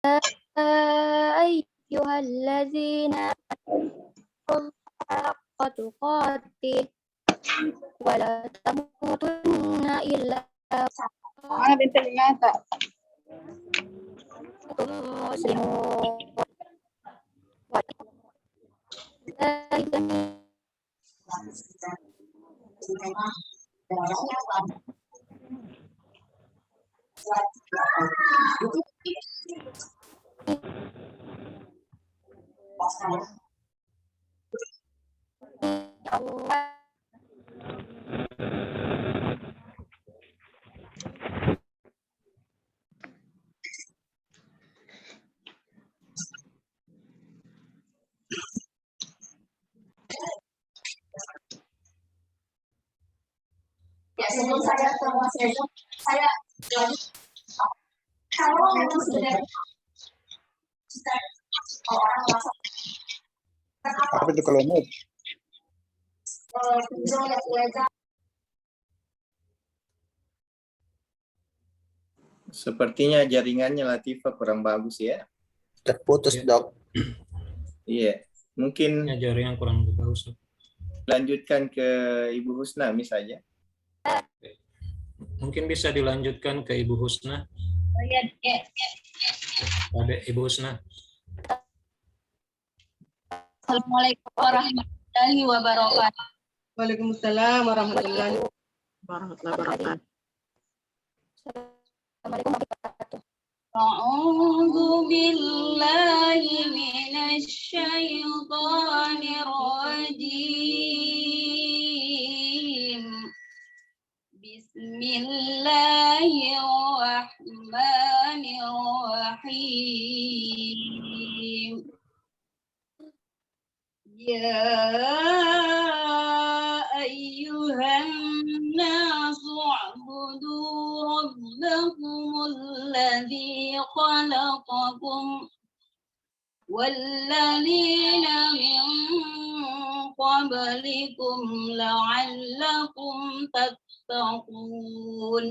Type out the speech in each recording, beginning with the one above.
أيها الذين آمنوا حق تقاته ولا تموتن إلا Mana bintang mata? وأنتم مسلمون Ya, sebelum saya promosi itu, saya kalau memang sudah orang masuk Apa itu kalau mau? Sepertinya jaringannya Latifah kurang bagus ya. Terputus, Ya. Dok. Iya, mungkin Jaringan kurang bagus. lanjutkan ke Ibu Husna misalnya. Mungkin bisa dilanjutkan ke Ibu Husna. Ada Ibu Husna. Assalamualaikum warahmatullahi wabarakatuh. Waalaikumsalam warahmatullahi wabarakatuh. A'udzu billahi minasy syaithanir rajim. Bismillahirrahmanirrahim. Ya ayyuhan nasu u'budu rabbakumul ladzi khalaqakum walladzina min qablikum la'allakum tattaqun.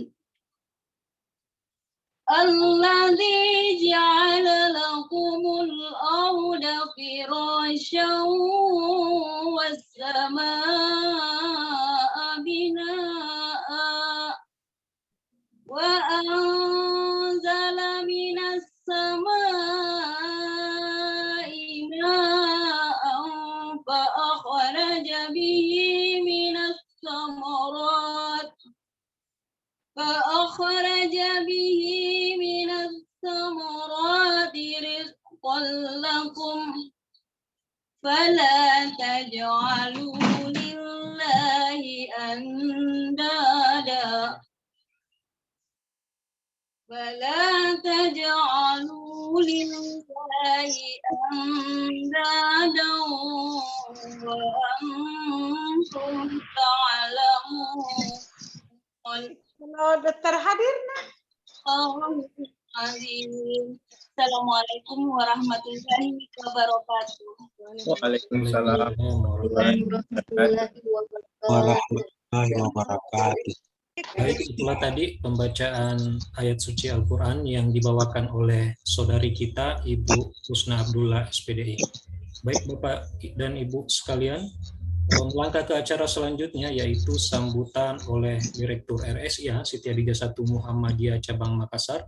Alladzi ja'ala lakumul arda firasyan was samaa'a binaa'a wa anzala minas samaa'i maa'an fa akhraja bihi minas samarat فأخرج به من الثمرات رزقا لكم فلا تجعلوا لله أندادا وأنتم تعلمون. Kalau dokter hadir, Assalamualaikum warahmatullahi wabarakatuh. Waalaikumsalam Warahmatullahi wabarakatuh. Baik, itulah tadi pembacaan ayat suci Al-Quran yang dibawakan oleh saudari kita, Ibu Husna Abdullah, SPDI. Baik, Bapak dan Ibu sekalian, melangkah ke acara selanjutnya, yaitu sambutan oleh Direktur RSIA Sitiadi 1 Muhammadiyah Cabang Makassar,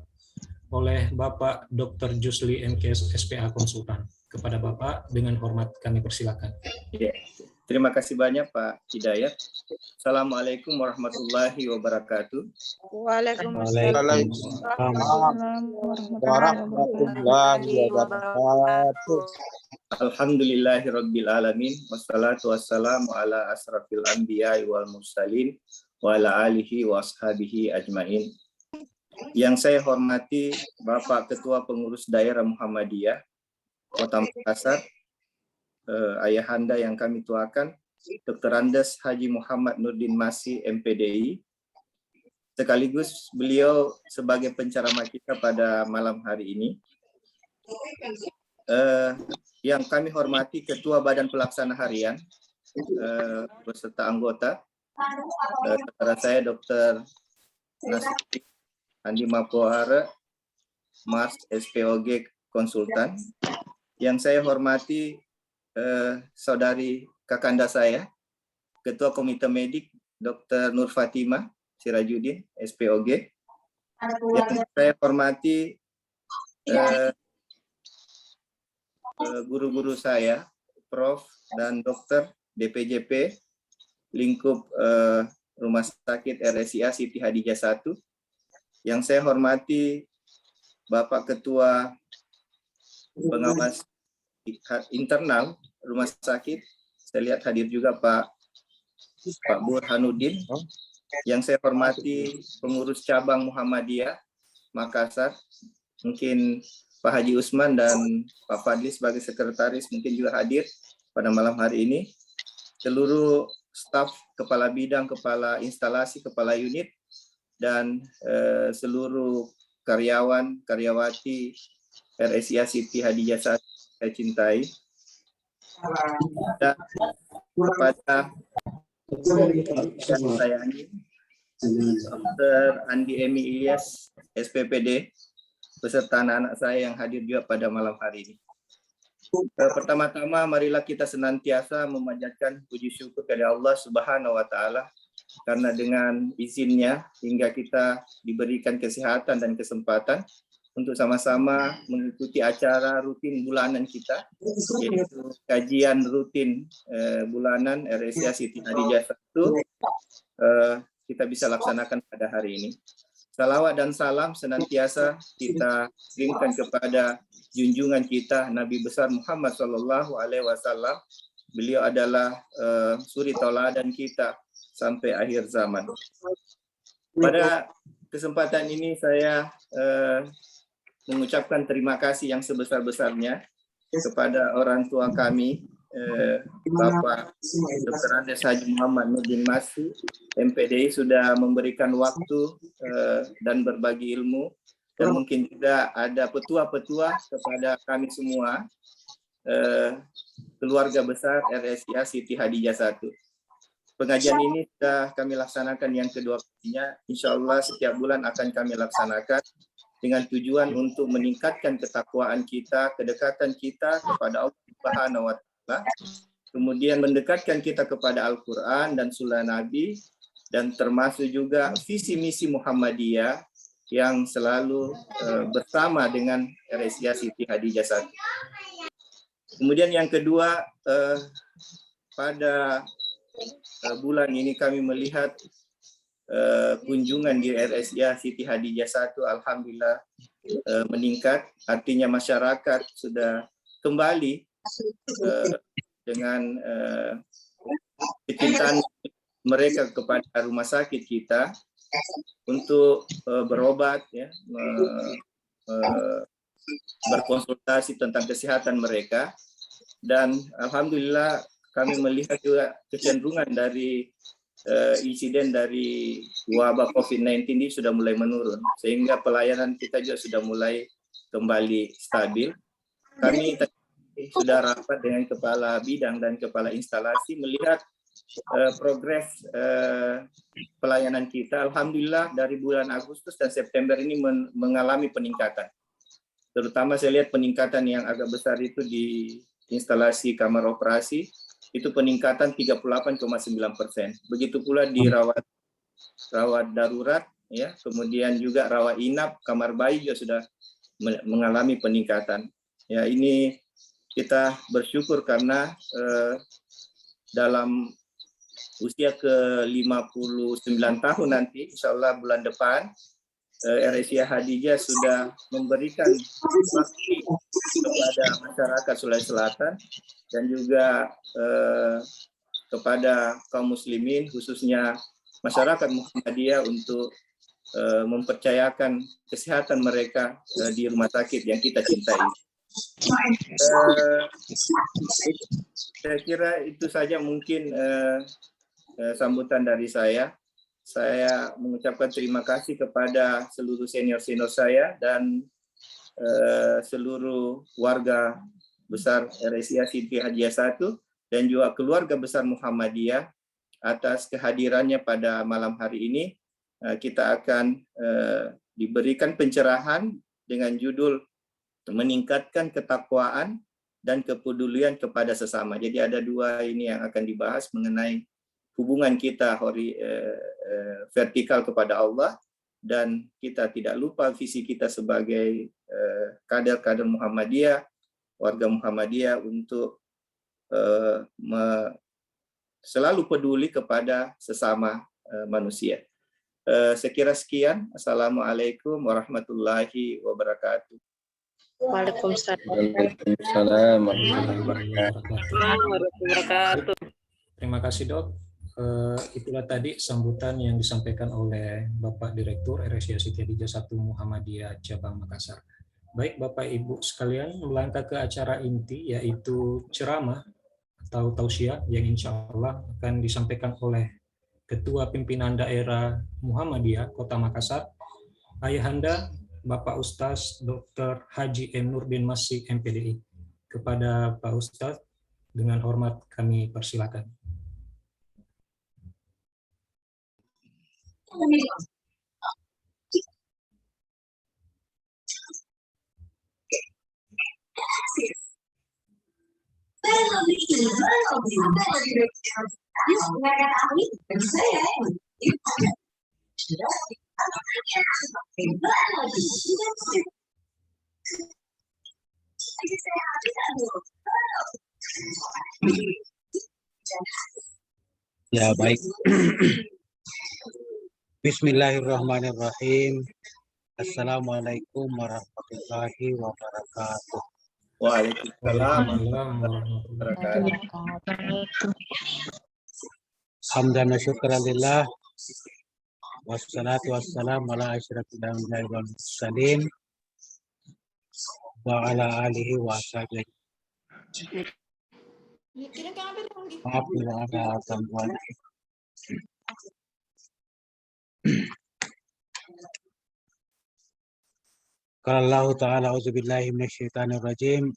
oleh Bapak Dr. Jusli MKS SPA Konsultan. Kepada Bapak, dengan hormat kami persilakan. Ya. Terima kasih banyak Pak Hidayat. Assalamualaikum warahmatullahi wabarakatuh. Waalaikumsalam Warahmatullahi wabarakatuh. Alhamdulillahirabbil alamin wassalatu wassalamu ala asrafil anbiya'i wal mursalin wa ala alihi wa ashabihi ajmain. Yang saya hormati Bapak Ketua Pengurus Daerah Muhammadiyah Kota Makassar, ayahanda yang kami tuakan, Dr. Andes Haji Muhammad Nurdin Masih MPDI, sekaligus beliau sebagai penceramah kita pada malam hari ini. Yang kami hormati Ketua Badan Pelaksana Harian beserta anggota, saudara saya Dr. Nasuti Andi Mapohara, Mars SPOG Konsultan. Yang saya hormati saudari kakanda saya, Ketua Komite Medik Dr. Nur Fatimah Sirajuddin SPOG. Yang saya hormati guru-guru saya, Prof dan Dokter DPJP lingkup Rumah Sakit RSIA Siti Hadijah 1. Yang saya hormati Bapak Ketua Pengawas Internal Rumah Sakit, saya lihat hadir juga Pak Burhanuddin. Yang saya hormati pengurus cabang Muhammadiyah Makassar, mungkin Pak Haji Usman dan Pak Fadli sebagai sekretaris mungkin juga hadir pada malam hari ini. Seluruh staf, kepala bidang, kepala instalasi, kepala unit, dan seluruh karyawan, karyawati RSIA Siti Hadijah 1 saya cintai. Dan kepada saya ini, Dr. Andi Emi Ilyas, SPPD, beserta anak-anak saya yang hadir juga pada malam hari ini. Pertama-tama, marilah kita senantiasa memanjatkan puji syukur kepada Allah Subhanahu wa Ta'ala, karena dengan izinnya hingga kita diberikan kesehatan dan kesempatan untuk sama-sama mengikuti acara rutin bulanan kita, yaitu kajian rutin bulanan RSIA Siti Hadijah 1, kita bisa laksanakan pada hari ini. Salawat dan salam senantiasa kita kirimkan kepada junjungan kita Nabi besar Muhammad SAW. Beliau adalah suri tauladan kita sampai akhir zaman. Pada kesempatan ini saya mengucapkan terima kasih yang sebesar-besarnya kepada orang tua kami, Bapak Dr. Andes Haji Muhammad Nurdin Masih, MPDI, sudah memberikan waktu dan berbagi ilmu, dan mungkin juga ada petua-petua kepada kami semua, keluarga besar RSIA Siti Hadijah 1. Pengajian ini sudah kami laksanakan yang kedua kalinya. Insya Allah setiap bulan akan kami laksanakan dengan tujuan untuk meningkatkan ketakwaan kita, kedekatan kita kepada Allah Subhanahu wa Ta'ala, kemudian mendekatkan kita kepada Al-Quran dan Sunnah Nabi, dan termasuk juga visi misi Muhammadiyah yang selalu bersama dengan RSIA Siti Hadijah 1. Kemudian yang kedua, pada bulan ini kami melihat kunjungan di RSIA Siti Hadijah 1 alhamdulillah meningkat, artinya masyarakat sudah kembali dengan kecintaan mereka kepada rumah sakit kita untuk berobat, ya, berkonsultasi tentang kesehatan mereka, dan alhamdulillah kami melihat juga kecenderungan dari insiden dari wabah COVID-19 ini sudah mulai menurun, sehingga pelayanan kita juga sudah mulai kembali stabil. Kami sudah rapat dengan kepala bidang dan kepala instalasi melihat progres pelayanan kita. Alhamdulillah dari bulan Agustus dan September ini mengalami peningkatan. Terutama saya lihat peningkatan yang agak besar itu di instalasi kamar operasi, itu peningkatan 38,9%. Begitu pula di rawat darurat, ya, kemudian juga rawat inap, kamar bayi juga sudah mengalami peningkatan. Ya, ini kita bersyukur karena dalam usia ke-59 tahun nanti, insya Allah bulan depan, RSIA Hadijah sudah memberikan bakti kepada masyarakat Sulawesi Selatan dan juga kepada kaum muslimin, khususnya masyarakat Muhammadiyah, untuk mempercayakan kesehatan mereka di rumah sakit yang kita cintai. Saya kira itu saja mungkin sambutan dari saya. Saya mengucapkan terima kasih kepada seluruh senior-senior saya dan seluruh warga besar RSIA Siti Hadijah 1 dan juga keluarga besar Muhammadiyah atas kehadirannya pada malam hari ini. Kita akan diberikan pencerahan dengan judul meningkatkan ketakwaan dan kepedulian kepada sesama. Jadi ada dua ini yang akan dibahas mengenai hubungan kita vertikal kepada Allah, dan kita tidak lupa visi kita sebagai kader-kader Muhammadiyah, warga Muhammadiyah untuk selalu peduli kepada sesama manusia. Saya kira sekian. Assalamualaikum warahmatullahi wabarakatuh. Waalaikumsalam Waalaikumsalam warahmatullahi wabarakatuh. Terima kasih, Dok. Itulah tadi sambutan yang disampaikan oleh Bapak Direktur RSI Siti Hadijah 1 Muhammadiyah Cabang Makassar. Baik Bapak Ibu sekalian, melangkah ke acara inti, yaitu ceramah atau tausiah yang insya Allah akan disampaikan oleh Ketua Pimpinan Daerah Muhammadiyah Kota Makassar, Ayahanda Bapak Ustaz Dr. Haji M. Nurdin Masih MPDI. Kepada Pak Ustaz, dengan hormat kami persilakan. Ya, baik. Bismillahirrahmanirrahim. Assalamualaikum warahmatullahi wabarakatuh. Waalaikumsalam warahmatullahi wabarakatuh. Hamdan wa syukran lillah. Wassalatu wassalamu ala asyrafil anbiya'i wal mursalin wa ala alihi wa sahbihi. Maaf bila ada gangguan. Qala Allah Ta'ala auzubillahi minasyaitonir rajim.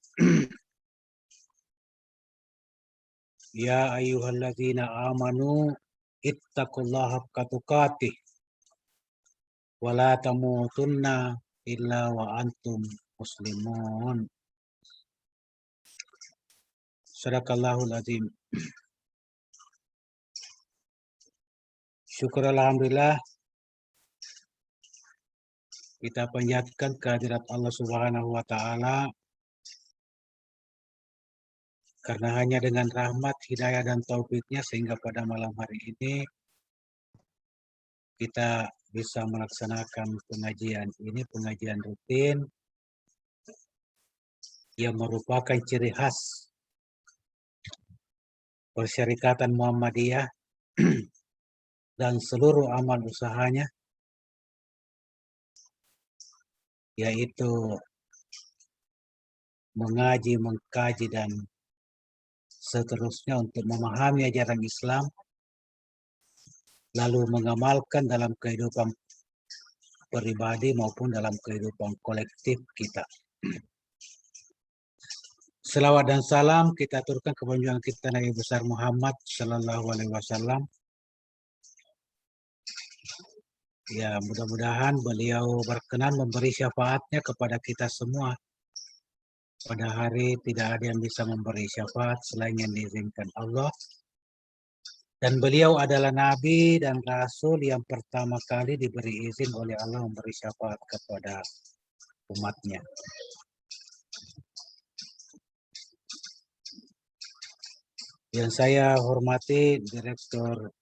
Ya ayyuhalladzina amanu ittaqullaha haqqa tuqatih wa la tamutunna illa wa antum muslimun. Sadaqallahul azim. Syukur alhamdulillah, kita panjatkan kehadirat Allah Subhanahu wa Ta'ala, karena hanya dengan rahmat, hidayah, dan taufiknya sehingga pada malam hari ini kita bisa melaksanakan pengajian ini, pengajian rutin yang merupakan ciri khas Persyarikatan Muhammadiyah dan seluruh amal usahanya, yaitu mengaji, mengkaji, dan seterusnya untuk memahami ajaran Islam, lalu mengamalkan dalam kehidupan pribadi maupun dalam kehidupan kolektif kita. Selawat dan salam kita aturkan kepada junjungan kita Nabi besar Muhammad Sallallahu Alaihi Wasallam. Ya, mudah-mudahan beliau berkenan memberi syafaatnya kepada kita semua. Pada hari tidak ada yang bisa memberi syafaat selain yang diizinkan Allah. Dan beliau adalah Nabi dan Rasul yang pertama kali diberi izin oleh Allah memberi syafaat kepada umatnya. Yang saya hormati Direktur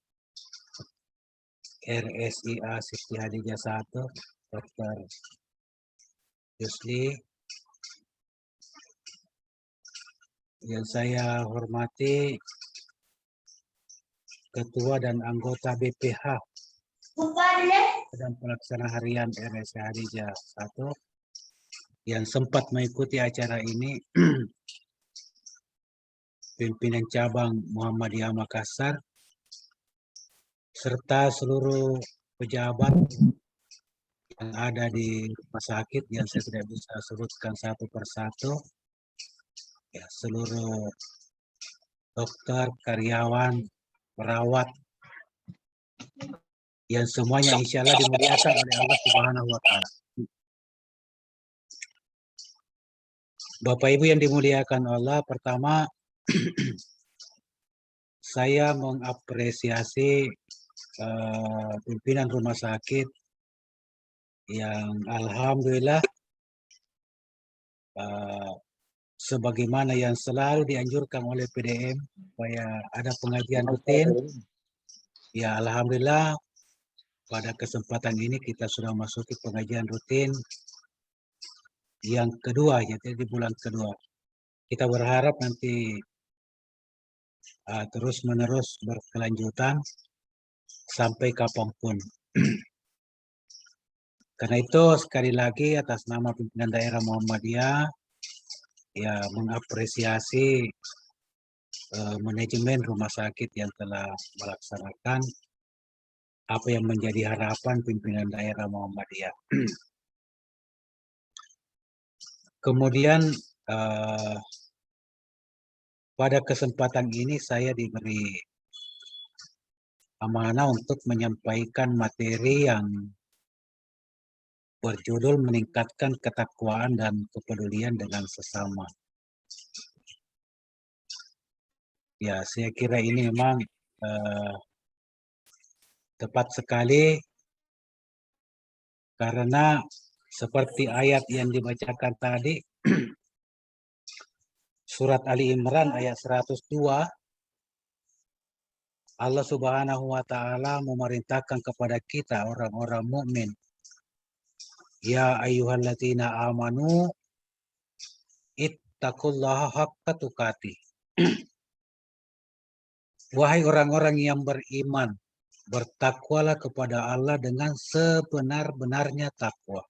RSIA Siti Hadijah 1, Dr. Yusli. Yang saya hormati Ketua dan anggota BPH dan pelaksana harian RSIA Hadijah 1 yang sempat mengikuti acara ini, pimpinan cabang Muhammadiyah Makassar, serta seluruh pejabat yang ada di rumah sakit yang saya tidak bisa sebutkan satu persatu, ya, seluruh dokter, karyawan, perawat, yang semuanya insya Allah dimuliakan oleh Allah Subhanahu wa Ta'ala. Bapak Ibu yang dimuliakan Allah, pertama saya mengapresiasi pimpinan rumah sakit yang alhamdulillah sebagaimana yang selalu dianjurkan oleh PDM supaya ada pengajian rutin. Ya alhamdulillah pada kesempatan ini kita sudah masuki pengajian rutin yang kedua, yaitu di bulan kedua. Kita berharap nanti terus menerus berkelanjutan sampai kapanpun. Karena itu sekali lagi atas nama pimpinan daerah Muhammadiyah ya mengapresiasi manajemen rumah sakit yang telah melaksanakan apa yang menjadi harapan pimpinan daerah Muhammadiyah. Kemudian pada kesempatan ini saya diberi amanah untuk menyampaikan materi yang berjudul meningkatkan ketakwaan dan kepedulian dengan sesama. Ya, saya kira ini memang tepat sekali karena seperti ayat yang dibacakan tadi, surat Ali Imran ayat 102, Allah Subhanahu wa Ta'ala memerintahkan kepada kita orang-orang mukmin, ya ayyuhalladzina amanu ittaqullaha haqqa tuqatih. Wahai orang-orang yang beriman, bertakwalah kepada Allah dengan sebenar-benarnya takwa.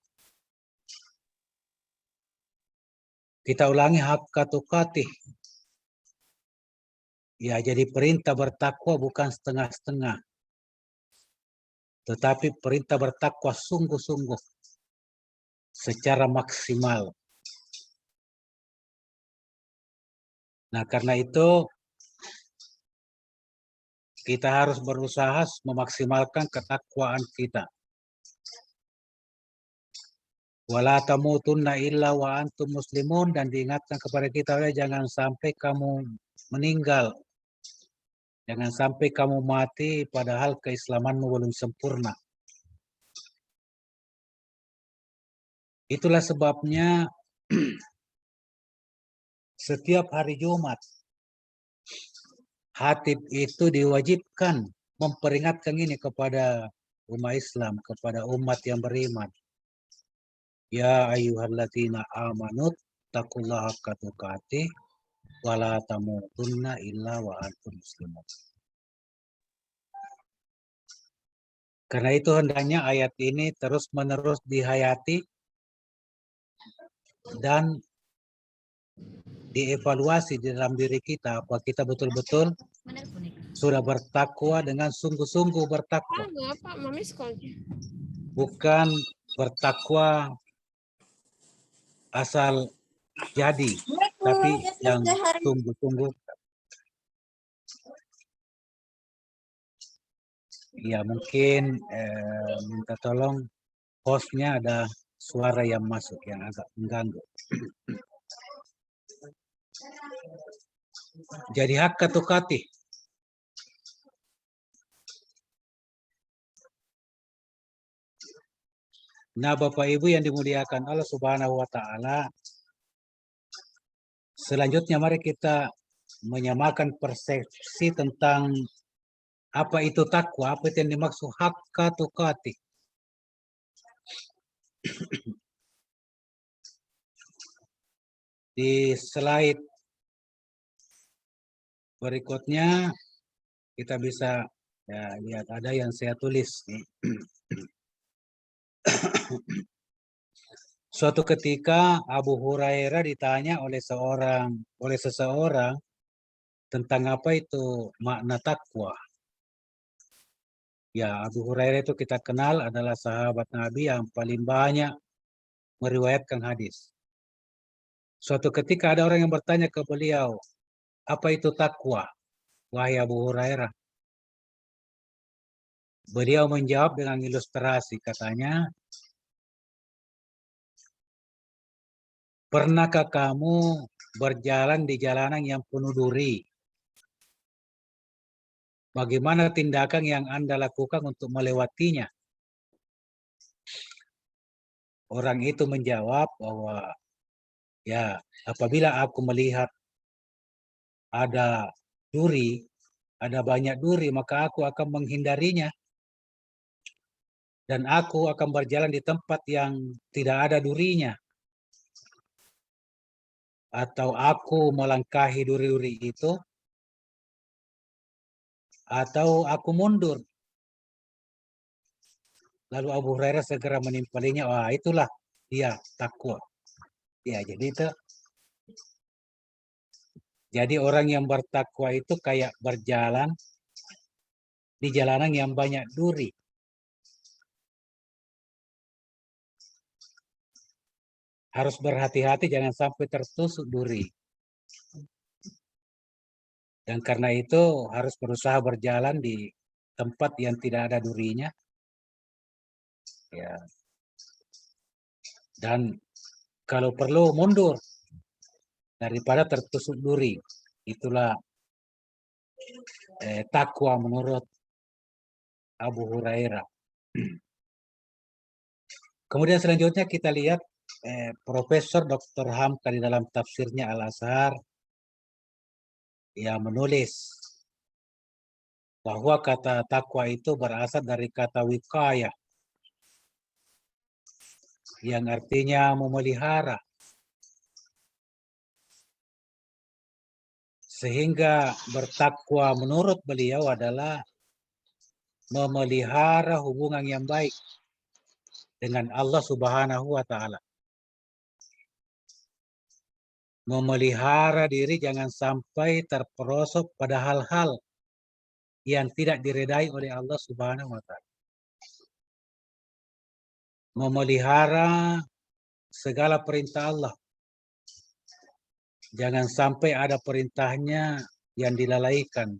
Kita ulangi, haqqa tuqatih. Ya, jadi perintah bertakwa bukan setengah-setengah. Tetapi perintah bertakwa sungguh-sungguh. Secara maksimal. Nah, karena itu kita harus berusaha memaksimalkan ketakwaan kita. Wala tamutunna illa wa antum muslimun, dan diingatkan kepada kita, jangan sampai kamu meninggal. Jangan sampai kamu mati padahal keislamanmu belum sempurna. Itulah sebabnya setiap hari Jumat khatib itu diwajibkan memperingatkan ini kepada umat Islam, kepada umat yang beriman. Ya ayyuhalladzina amanut taqullaha haqqa tuqatih wa la tamutunna illa wa antum muslimun. Karena itu hendaknya ayat ini terus-menerus dihayati dan dievaluasi di dalam diri kita, apa kita betul-betul sudah bertakwa dengan sungguh-sungguh bertakwa. Bukan bertakwa asal jadi, tapi yang sungguh-sungguh. Ya mungkin minta tolong hostnya, ada suara yang masuk yang agak mengganggu. Jadi haqqa tuqatih. Nah, Bapak Ibu yang dimuliakan Allah Subhanahu wa Ta'ala, selanjutnya mari kita menyamakan persepsi tentang apa itu takwa, apa yang dimaksud haqqa tuqatih. Di slide berikutnya kita bisa ya, lihat ada yang saya tulis nih. Suatu ketika Abu Hurairah ditanya oleh seseorang tentang apa itu makna takwa. Ya, Abu Hurairah itu kita kenal adalah sahabat Nabi yang paling banyak meriwayatkan hadis. Suatu ketika ada orang yang bertanya ke beliau, apa itu takwa, wahai Abu Hurairah? Beliau menjawab dengan ilustrasi, katanya, Pernahkah kamu berjalan di jalanan yang penuh duri? Bagaimana tindakan yang Anda lakukan untuk melewatinya? Orang itu menjawab bahwa, ya, apabila aku melihat ada duri, ada banyak duri, maka aku akan menghindarinya. Dan aku akan berjalan di tempat yang tidak ada durinya. Atau aku melangkahi duri-duri itu, atau aku mundur. Lalu Abu Hurairah segera menimpalinya, wah itulah dia takwa. Ya, jadi orang yang bertakwa itu kayak berjalan di jalanan yang banyak duri. Harus berhati-hati jangan sampai tertusuk duri. Dan karena itu harus berusaha berjalan di tempat yang tidak ada durinya. Ya. Dan kalau perlu mundur daripada tertusuk duri. Itulah takwa menurut Abu Hurairah. Kemudian selanjutnya kita lihat Profesor Dr. Hamka di dalam tafsirnya Al-Azhar yang menulis bahwa kata takwa itu berasal dari kata wikayah yang artinya memelihara. Sehingga bertakwa menurut beliau adalah memelihara hubungan yang baik dengan Allah Subhanahu wa Ta'ala. Memelihara diri jangan sampai terperosok pada hal-hal yang tidak diredai oleh Allah Subhanahu wa Ta'ala. Memelihara segala perintah Allah. Jangan sampai ada perintahnya yang dilalaikan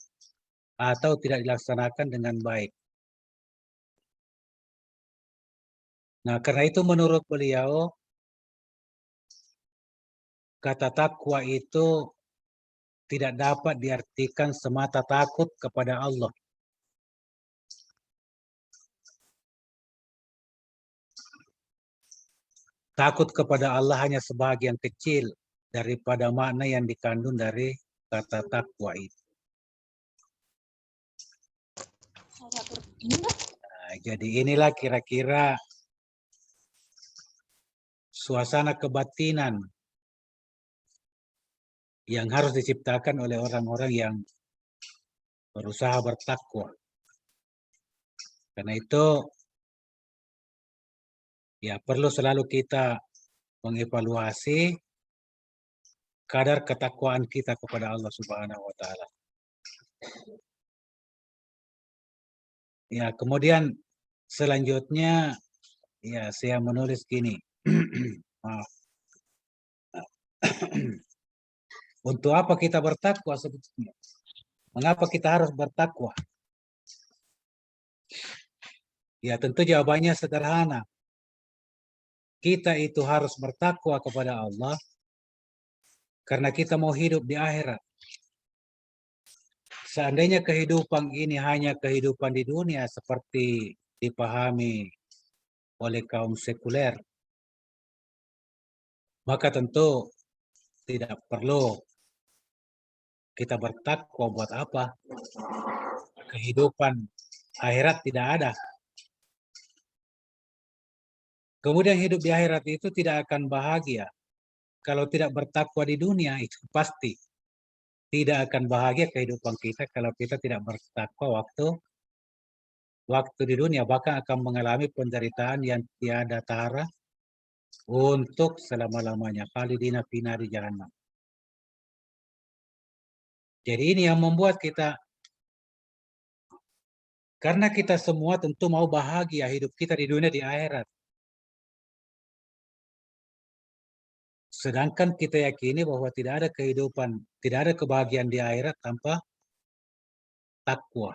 atau tidak dilaksanakan dengan baik. Nah, karena itu menurut beliau, kata takwa itu tidak dapat diartikan semata takut kepada Allah. Takut kepada Allah hanya sebagian kecil daripada makna yang dikandung dari kata takwa itu. Nah, jadi inilah kira-kira suasana kebatinan yang harus diciptakan oleh orang-orang yang berusaha bertakwa. Karena itu, ya perlu selalu kita mengevaluasi kadar ketakwaan kita kepada Allah Subhanahu wa Ta'ala. Ya, kemudian selanjutnya ya saya menulis gini. Maaf. Untuk apa kita bertakwa sebetulnya? Mengapa kita harus bertakwa? Ya, tentu jawabannya sederhana. Kita itu harus bertakwa kepada Allah karena kita mau hidup di akhirat. Seandainya kehidupan ini hanya kehidupan di dunia seperti dipahami oleh kaum sekuler, maka tentu tidak perlu kita bertakwa. Buat apa? Kehidupan akhirat tidak ada. Kemudian hidup di akhirat itu tidak akan bahagia. Kalau tidak bertakwa di dunia, itu pasti tidak akan bahagia kehidupan kita kalau kita tidak bertakwa waktu di dunia. Bahkan akan mengalami penderitaan yang tiada tara untuk selama-lamanya. Khalidina fina di jahannam. Jadi ini yang membuat kita, karena kita semua tentu mau bahagia hidup kita di dunia di akhirat. Sedangkan kita yakini bahwa tidak ada kehidupan, tidak ada kebahagiaan di akhirat tanpa takwa.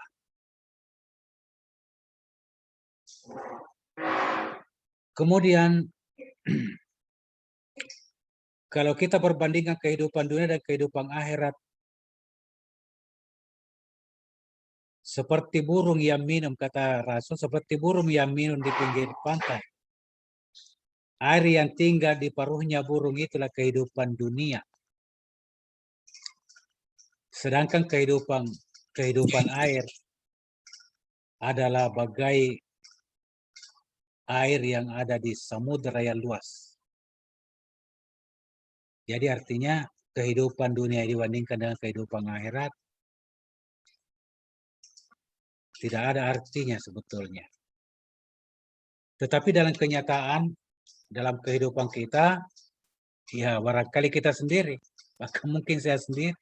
Kemudian Kalau kita perbandingkan kehidupan dunia dan kehidupan akhirat, seperti burung yang minum, kata Rasul, seperti burung yang minum di pinggir pantai. Air yang tinggal di paruhnya burung itulah kehidupan dunia. Sedangkan kehidupan air adalah bagai air yang ada di samudera yang luas. Jadi artinya kehidupan dunia dibandingkan dengan kehidupan akhirat tidak ada artinya sebetulnya. Tetapi dalam kenyataan, dalam kehidupan kita, ya barangkali kita sendiri, bahkan mungkin saya sendiri,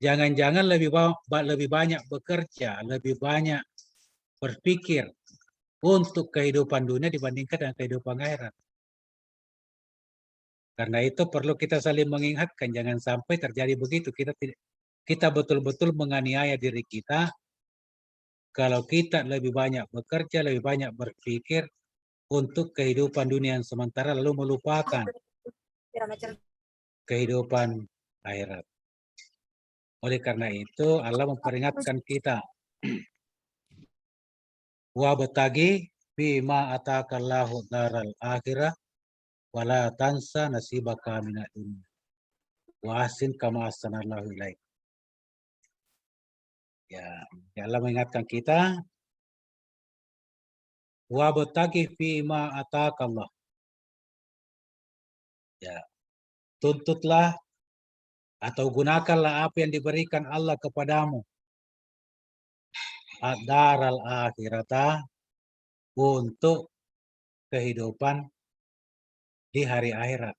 jangan-jangan lebih banyak bekerja, lebih banyak berpikir untuk kehidupan dunia dibandingkan dengan kehidupan akhirat. Karena itu perlu kita saling mengingatkan, jangan sampai terjadi begitu. Kita betul-betul menganiaya diri kita kalau kita lebih banyak bekerja, lebih banyak berpikir untuk kehidupan dunia yang sementara lalu melupakan kehidupan akhirat. Oleh karena itu Allah memperingatkan kita, wa batagi bima atakallahu daral akhirah wala tansa nasibaka minad dunya wa ahsin kama ahsanallahu ilaik. Ya, Allah mengingatkan kita, wa batagi bima atakallah. Ya, tuntutlah atau gunakanlah apa yang diberikan Allah kepadamu. Ad-daral akhirata, untuk kehidupan di hari akhirat.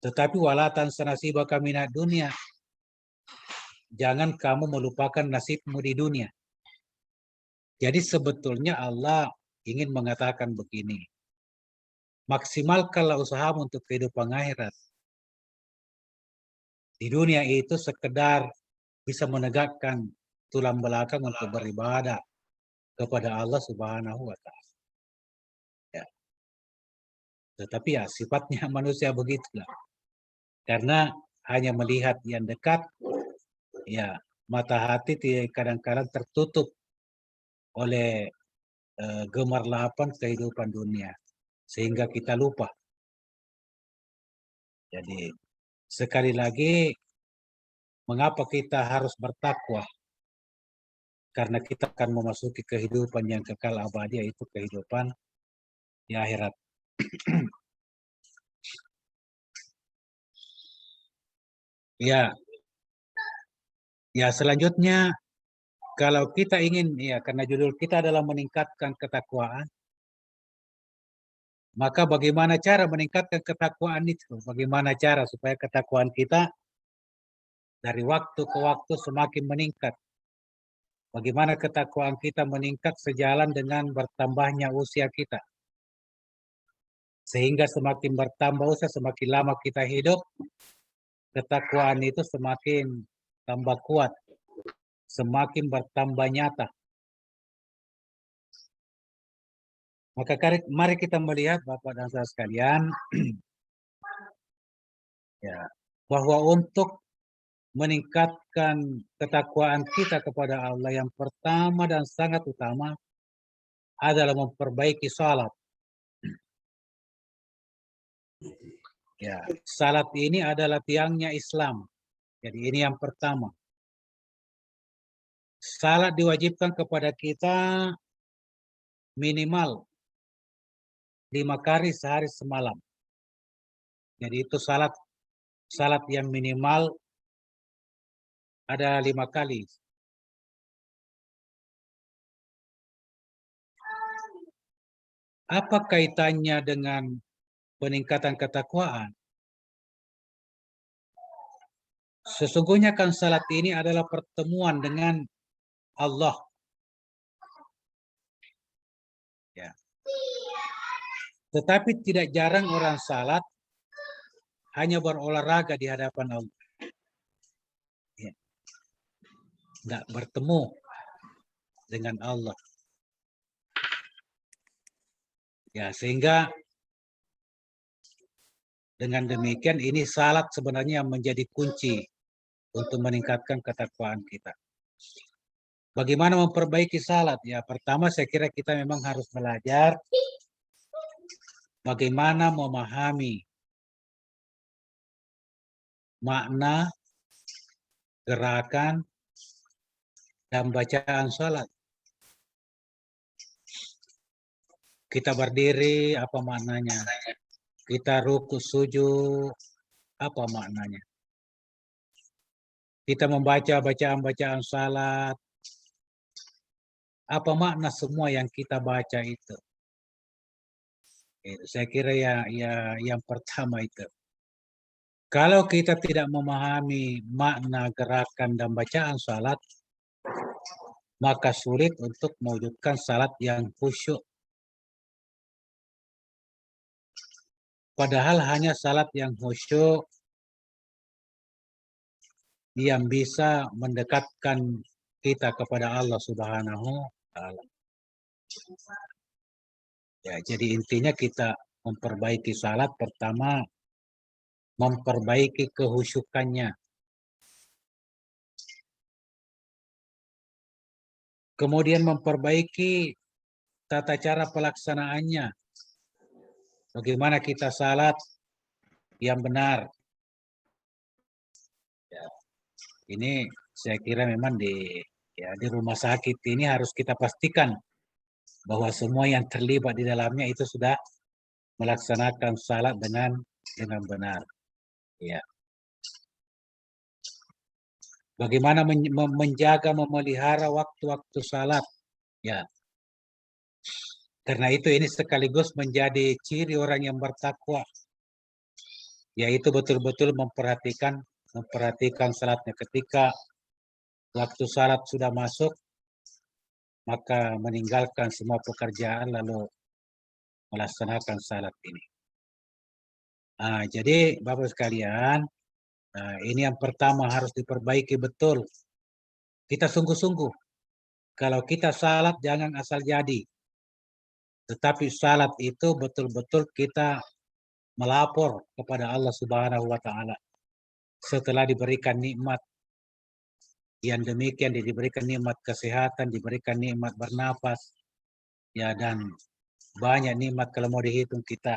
Tetapi walatan sanasibaka minad dunia, jangan kamu melupakan nasibmu di dunia. Jadi sebetulnya Allah ingin mengatakan begini, maksimalkanlah usahamu untuk kehidupan akhirat. Di dunia itu sekedar bisa menegakkan tulang belakang untuk beribadah kepada Allah Subhanahu wa Ta'ala. Ya. Tetapi ya sifatnya manusia begitulah. Karena hanya melihat yang dekat, ya mata hati kadang-kadang tertutup oleh gemerlapan kehidupan dunia. Sehingga kita lupa. Jadi sekali lagi, mengapa kita harus bertakwa? Karena kita akan memasuki kehidupan yang kekal abadi, yaitu kehidupan di akhirat. Ya, selanjutnya kalau kita ingin, ya karena judul kita adalah meningkatkan ketakwaan, maka bagaimana cara meningkatkan ketakwaan itu? Bagaimana cara supaya ketakwaan kita dari waktu ke waktu semakin meningkat? Bagaimana ketakwaan kita meningkat sejalan dengan bertambahnya usia kita? Sehingga semakin bertambah usia, semakin lama kita hidup, ketakwaan itu semakin tambah kuat, semakin bertambah nyata. Maka mari kita melihat Bapak dan Saudara sekalian, ya, bahwa untuk meningkatkan ketakwaan kita kepada Allah, yang pertama dan sangat utama adalah memperbaiki salat. Ya, salat ini adalah tiangnya Islam. Jadi ini yang pertama. Salat diwajibkan kepada kita minimal 5 kali sehari semalam. Jadi itu salat yang minimal ada 5 kali. Apa kaitannya dengan peningkatan ketakwaan? Sesungguhnya kan salat ini adalah pertemuan dengan Allah. Ya. Tetapi tidak jarang orang salat hanya berolahraga di hadapan Allah. Ya. Nggak bertemu dengan Allah. Ya, sehingga dengan demikian ini salat sebenarnya menjadi kunci untuk meningkatkan ketakwaan kita. Bagaimana memperbaiki salat? Ya, pertama saya kira kita memang harus belajar bagaimana memahami makna, gerakan, dan bacaan salat. Kita berdiri, apa maknanya? Kita ruku sujud, apa maknanya? Kita membaca bacaan-bacaan salat, apa makna semua yang kita baca itu? Saya kira yang pertama itu. Kalau kita tidak memahami makna, gerakan, dan bacaan salat, maka sulit untuk mewujudkan salat yang khusyuk. Padahal hanya salat yang khusyuk yang bisa mendekatkan kita kepada Allah Subhanahu wa Ta'ala. Ya, jadi intinya kita memperbaiki salat, pertama memperbaiki kehusyukannya. Kemudian memperbaiki tata cara pelaksanaannya. Bagaimana kita salat yang benar. Ya, ini saya kira memang di rumah sakit ini harus kita pastikan bahwa semua yang terlibat di dalamnya itu sudah melaksanakan salat dengan benar. Ya. Bagaimana menjaga, memelihara waktu-waktu salat. Ya. Karena itu ini sekaligus menjadi ciri orang yang bertakwa. Yaitu betul-betul memperhatikan salatnya. Ketika waktu salat sudah masuk, maka meninggalkan semua pekerjaan lalu melaksanakan salat ini. Jadi Bapak sekalian, ini yang pertama harus diperbaiki betul. Kita sungguh-sungguh. Kalau kita salat jangan asal jadi. Tetapi salat itu betul-betul kita melapor kepada Allah Subhanahu wa Ta'ala. Setelah diberikan nikmat yang demikian, diberikan nikmat kesehatan, diberikan nikmat bernapas, ya, dan banyak nikmat kalau mau dihitung kita.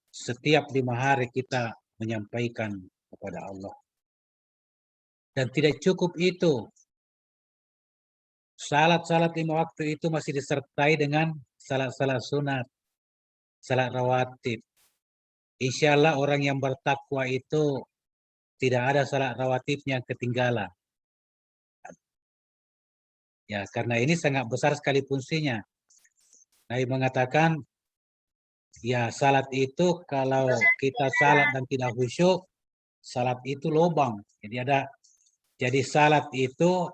Setiap 5 hari kita menyampaikan kepada Allah. Dan tidak cukup itu. Salat-salat 5 waktu itu masih disertai dengan salat-salat sunat, salat rawatib. Insya Allah orang yang bertakwa itu tidak ada salat rawatibnya yang ketinggalan. Ya, karena ini sangat besar sekali fungsinya. Nabi mengatakan, ya salat itu kalau kita salat dan tidak khusyuk, salat itu lubang. Jadi salat itu,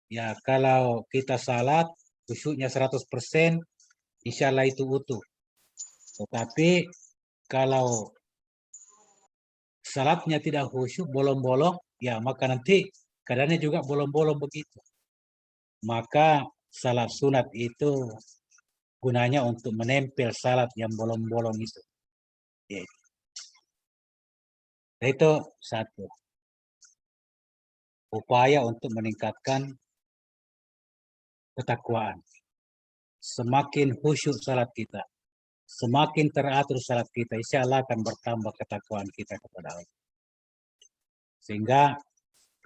ya kalau kita salat, khusyuknya 100%, insya Allah itu utuh. Tetapi kalau salatnya tidak khusyuk, bolong-bolong, ya maka nanti keadaannya juga bolong-bolong begitu. Maka salat sunat itu gunanya untuk menempel salat yang bolong-bolong itu. Ya. Itu satu upaya untuk meningkatkan ketakwaan. Semakin khusyuk salat kita, semakin teratur salat kita, insya Allah akan bertambah ketakwaan kita kepada Allah. Sehingga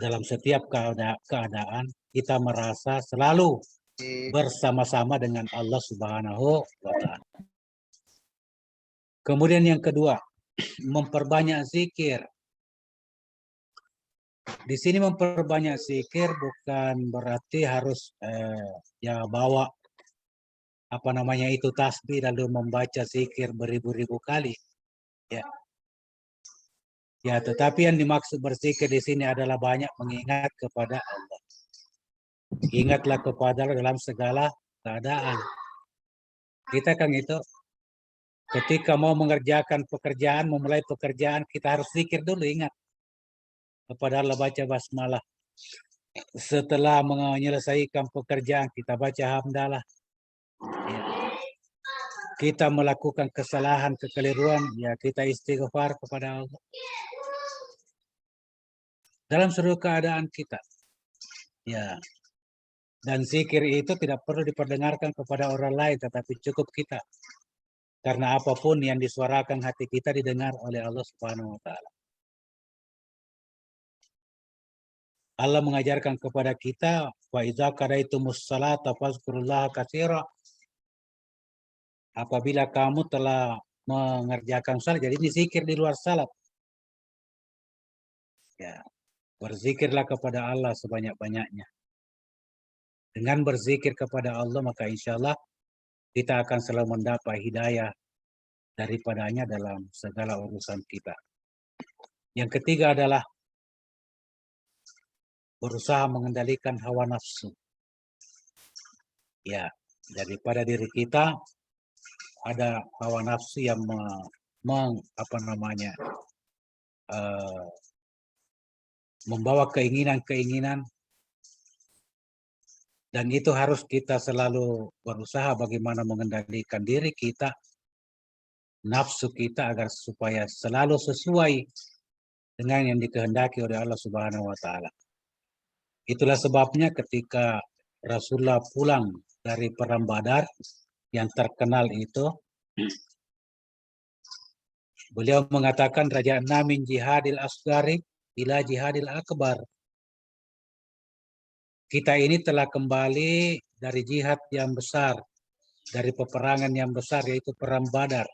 dalam setiap keadaan kita merasa selalu bersama-sama dengan Allah Subhanahu wa Ta'ala. Kemudian yang kedua, memperbanyak zikir. Di sini memperbanyak zikir bukan berarti harus bawa itu tasbih lalu membaca zikir beribu-ribu kali. Ya, tetapi yang dimaksud berzikir di sini adalah banyak mengingat kepada Allah. Ingatlah kepada Allah dalam segala keadaan. Kita kan itu ketika mau mengerjakan pekerjaan, memulai pekerjaan, kita harus zikir dulu, ingat kepada Allah, baca basmalah. Setelah menyelesaikan pekerjaan, kita baca hamdalah. Ya. kita melakukan kesalahan, kekeliruan, ya kita istighfar kepada Allah. Dalam seluruh keadaan kita. Ya. Dan zikir itu tidak perlu diperdengarkan kepada orang lain, tetapi cukup kita. Karena apapun yang disuarakan hati kita didengar oleh Allah Subhanahu wa Ta'ala. Allah mengajarkan kepada kita, wa idza qadaitumus salata fazkurullaha katsira. Apabila kamu telah mengerjakan salat, jadi ini zikir di luar salat. Ya, berzikirlah kepada Allah sebanyak-banyaknya. Dengan berzikir kepada Allah, maka insya Allah kita akan selalu mendapat hidayah daripadanya dalam segala urusan kita. Yang ketiga adalah berusaha mengendalikan hawa nafsu. Ya, daripada diri kita ada hawa nafsu yang membawa keinginan-keinginan, dan itu harus kita selalu berusaha bagaimana mengendalikan diri kita, nafsu kita, agar supaya selalu sesuai dengan yang dikehendaki oleh Allah Subhanahu wa Ta'ala. Itulah sebabnya ketika Rasulullah pulang dari perang Badar yang terkenal itu, beliau mengatakan, raja'na min jihadil asghari ila jihadil akbar. Kita ini telah kembali dari jihad yang besar, dari peperangan yang besar, yaitu perang Badar.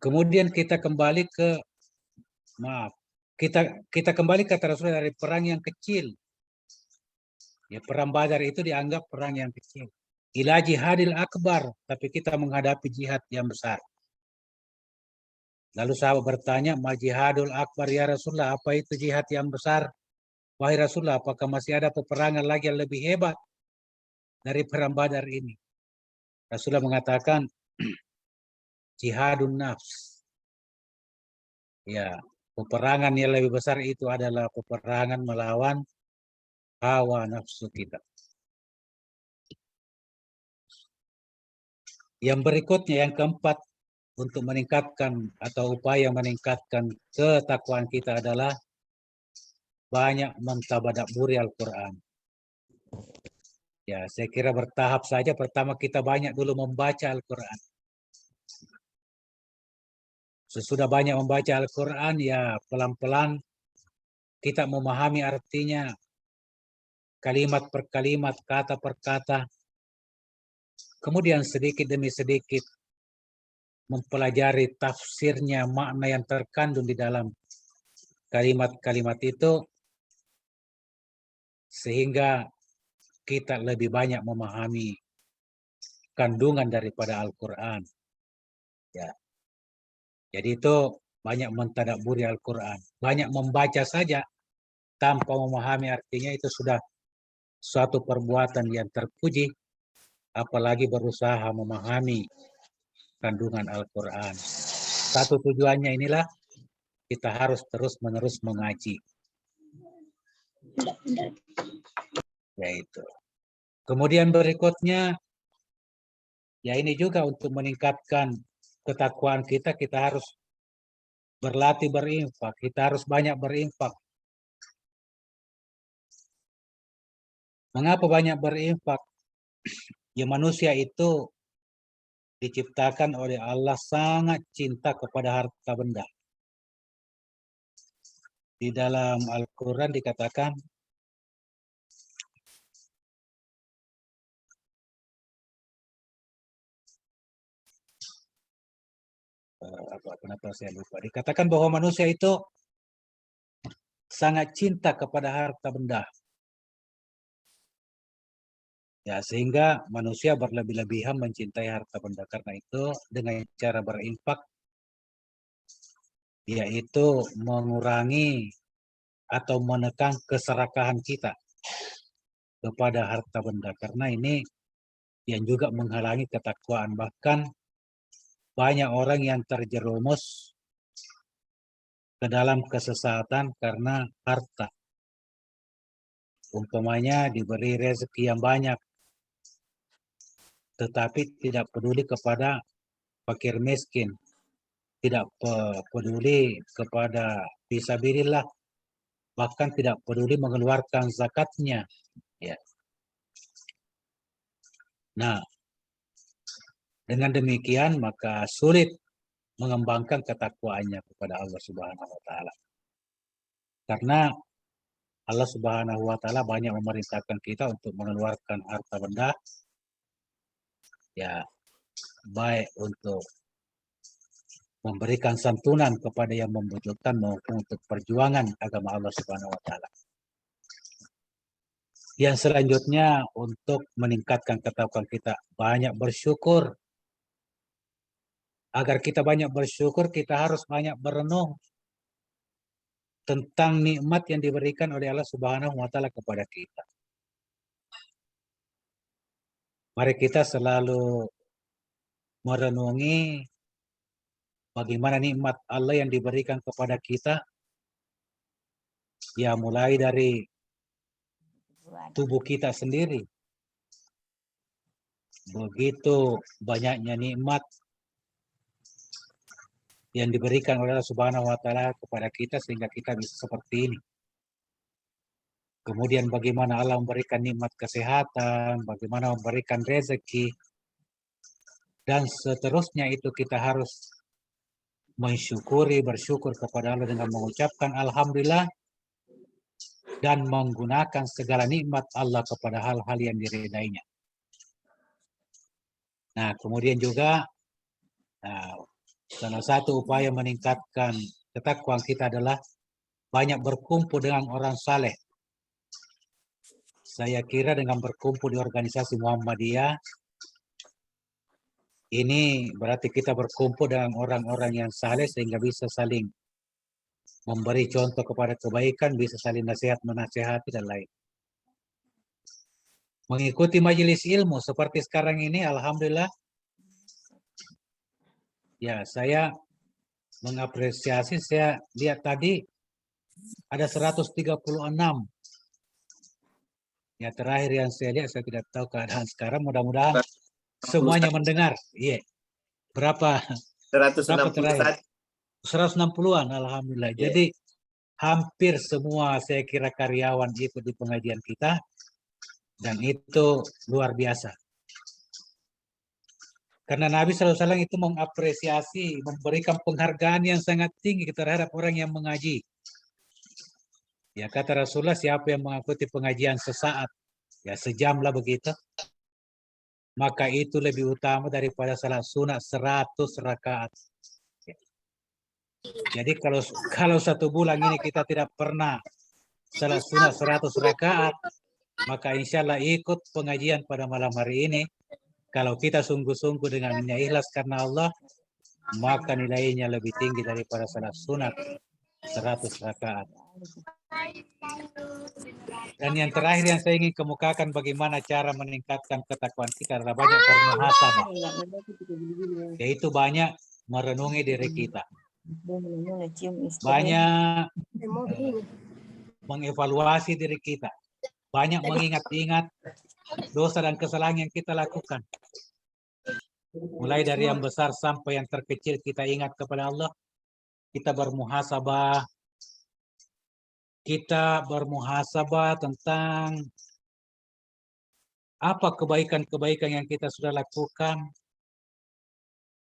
Kemudian kita kembali kita kembali kata Rasulullah dari perang yang kecil. Ya, perang Badar itu dianggap perang yang kecil. Ila jihadil akbar, tapi kita menghadapi jihad yang besar. Lalu sahabat bertanya, ma jihadul akbar ya Rasulullah, apa itu jihad yang besar? Wahai Rasulullah, apakah masih ada peperangan lagi yang lebih hebat dari perang Badar ini? Rasulullah mengatakan, jihadun nafs. Ya, peperangan yang lebih besar itu adalah peperangan melawan hawa nafsu kita. Yang berikutnya, yang keempat, untuk meningkatkan atau upaya meningkatkan ketakwaan kita adalah banyak mentadaburi Al-Quran. Ya, saya kira bertahap saja. Pertama kita banyak dulu membaca Al-Quran. Sesudah banyak membaca Al-Quran, ya pelan-pelan kita memahami artinya, kalimat per kalimat, kata per kata. Kemudian sedikit demi sedikit mempelajari tafsirnya, makna yang terkandung di dalam kalimat-kalimat itu, sehingga kita lebih banyak memahami kandungan daripada Al-Quran. Ya. Jadi itu banyak mentadabburi Al-Quran. Banyak membaca saja tanpa memahami artinya itu sudah suatu perbuatan yang terpuji, apalagi berusaha memahami kandungan Al-Quran. Satu tujuannya inilah kita harus terus-menerus mengaji. Yaitu. Kemudian berikutnya, ya ini juga untuk meningkatkan ketakwaan kita, kita harus berlatih berinfak. Kita harus banyak berinfak. Mengapa banyak berinfak? Ya, manusia itu diciptakan oleh Allah sangat cinta kepada harta benda. Di dalam Al-Quran dikatakan, kenapa saya lupa? Dikatakan bahwa manusia itu sangat cinta kepada harta benda. Ya, sehingga manusia berlebih-lebihan mencintai harta benda. Karena itu dengan cara berinfak, yaitu mengurangi atau menekan keserakahan kita kepada harta benda. Karena ini yang juga menghalangi ketakwaan. Bahkan banyak orang yang terjerumus ke dalam kesesatan karena harta. Umpamanya diberi rezeki yang banyak, tetapi tidak peduli kepada fakir miskin, tidak peduli kepada fisabilillah, bahkan tidak peduli mengeluarkan zakatnya. Ya. Nah, dengan demikian maka sulit mengembangkan ketakwaannya kepada Allah Subhanahu wa taala. Karena Allah Subhanahu wa taala banyak memerintahkan kita untuk mengeluarkan harta benda ya, baik untuk memberikan santunan kepada yang membutuhkan maupun untuk perjuangan agama Allah Subhanahu wa taala. Yang selanjutnya untuk meningkatkan ketakwaan kita, banyak bersyukur. Agar kita banyak bersyukur, kita harus banyak berenung tentang nikmat yang diberikan oleh Allah Subhanahu wa taala kepada kita. Mari kita selalu merenungi bagaimana nikmat Allah yang diberikan kepada kita. Ya, mulai dari tubuh kita sendiri. Begitu banyaknya nikmat yang diberikan oleh Allah Subhanahu wa taala kepada kita sehingga kita bisa seperti ini. Kemudian bagaimana Allah memberikan nikmat kesehatan, bagaimana memberikan rezeki, dan seterusnya itu kita harus mensyukuri, bersyukur kepada Allah dengan mengucapkan alhamdulillah dan menggunakan segala nikmat Allah kepada hal-hal yang diridainya. Nah, kemudian juga salah satu upaya meningkatkan ketakwaan kita adalah banyak berkumpul dengan orang saleh. Saya kira dengan berkumpul di organisasi Muhammadiyah, ini berarti kita berkumpul dengan orang-orang yang saleh sehingga bisa saling memberi contoh kepada kebaikan, bisa saling nasihat menasihati dan lain. Mengikuti majelis ilmu seperti sekarang ini, alhamdulillah, ya saya mengapresiasi, saya lihat tadi ada 136. Ya, terakhir yang saya lihat, saya tidak tahu keadaan sekarang, mudah-mudahan semuanya mendengar. Iya. Berapa? 161. 160-an, alhamdulillah. Yeah. Jadi hampir semua saya kira karyawan ikut di pengajian kita, dan itu luar biasa. Karena Nabi SAW itu mengapresiasi, memberikan penghargaan yang sangat tinggi terhadap orang yang mengaji. Ya, kata Rasulullah, siapa yang mengikuti pengajian sesaat, ya sejam lah begitu, maka itu lebih utama daripada salat sunat 100 rakaat. Jadi kalau satu bulan ini kita tidak pernah salat sunat 100 rakaat, maka insya Allah ikut pengajian pada malam hari ini. Kalau kita sungguh-sungguh dengan niat ikhlas karena Allah, maka nilainya lebih tinggi daripada salat sunat 100 rakaat. Dan yang terakhir yang saya ingin kemukakan bagaimana cara meningkatkan ketakwaan kita adalah banyak bermuhasabah. Yaitu banyak merenungi diri kita. Banyak mengevaluasi diri kita. Banyak mengingat-ingat dosa dan kesalahan yang kita lakukan. Mulai dari yang besar sampai yang terkecil kita ingat kepada Allah. Kita bermuhasabah. Kita bermuhasabah tentang apa kebaikan-kebaikan yang kita sudah lakukan.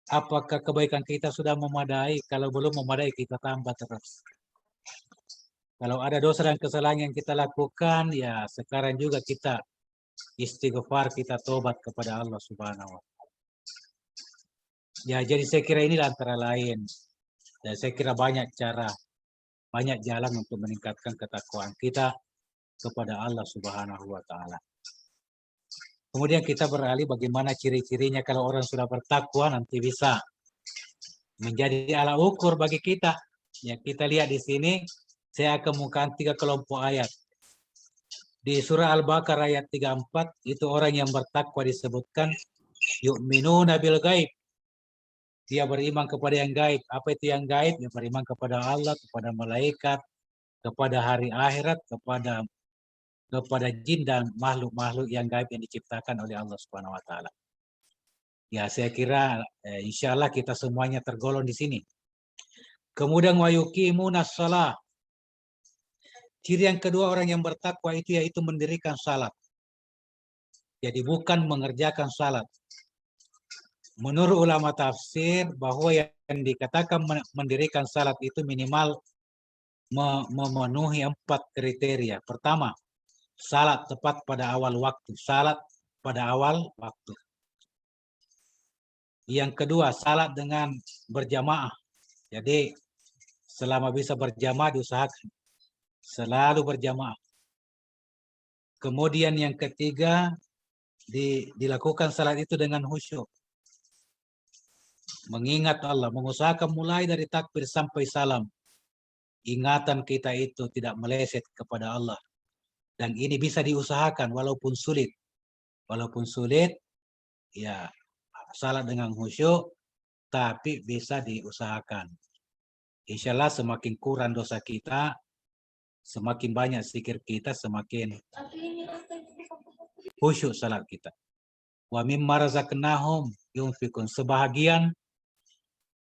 Apakah kebaikan kita sudah memadai? Kalau belum memadai, kita tambah terus. Kalau ada dosa dan kesalahan yang kita lakukan, ya sekarang juga kita istighfar, kita tobat kepada Allah Subhanahu wa taala. Ya, jadi saya kira ini antara lain. Dan saya kira banyak cara, banyak jalan untuk meningkatkan ketakwaan kita kepada Allah Subhanahu wa taala. Kemudian kita beralih bagaimana ciri-cirinya kalau orang sudah bertakwa nanti bisa menjadi alat ukur bagi kita. Ya, kita lihat di sini saya kemukakan 3 kelompok ayat. Di surah Al-Baqarah ayat 34 itu orang yang bertakwa disebutkan yu'minuna bil gaib. Dia beriman kepada yang gaib. Apa itu yang gaib? Dia beriman kepada Allah, kepada malaikat, kepada hari akhirat, kepada jin dan makhluk-makhluk yang gaib yang diciptakan oleh Allah Subhanahu wa taala. Ya, saya kira insya Allah kita semuanya tergolong di sini. Kemudian wa yuqimunas shalah. Ciri yang kedua orang yang bertakwa itu yaitu mendirikan salat. Jadi bukan mengerjakan salat. Menurut ulama tafsir bahwa yang dikatakan mendirikan salat itu minimal memenuhi 4 kriteria. Pertama, salat tepat pada awal waktu. Salat pada awal waktu. Yang kedua, salat dengan berjamaah. Jadi selama bisa berjamaah diusahakan. Selalu berjamaah. Kemudian yang ketiga, dilakukan salat itu dengan khusyuk. Mengingat Allah, mengusahakan mulai dari takbir sampai salam. Ingatan kita itu tidak meleset kepada Allah. Dan ini bisa diusahakan walaupun sulit. Walaupun sulit, ya salat dengan khusyuk, tapi bisa diusahakan. Insya Allah semakin kurang dosa kita, semakin banyak zikir kita, semakin khusyuk salat kita. Wa mimma razaqnahum yunfikun. Sebahagian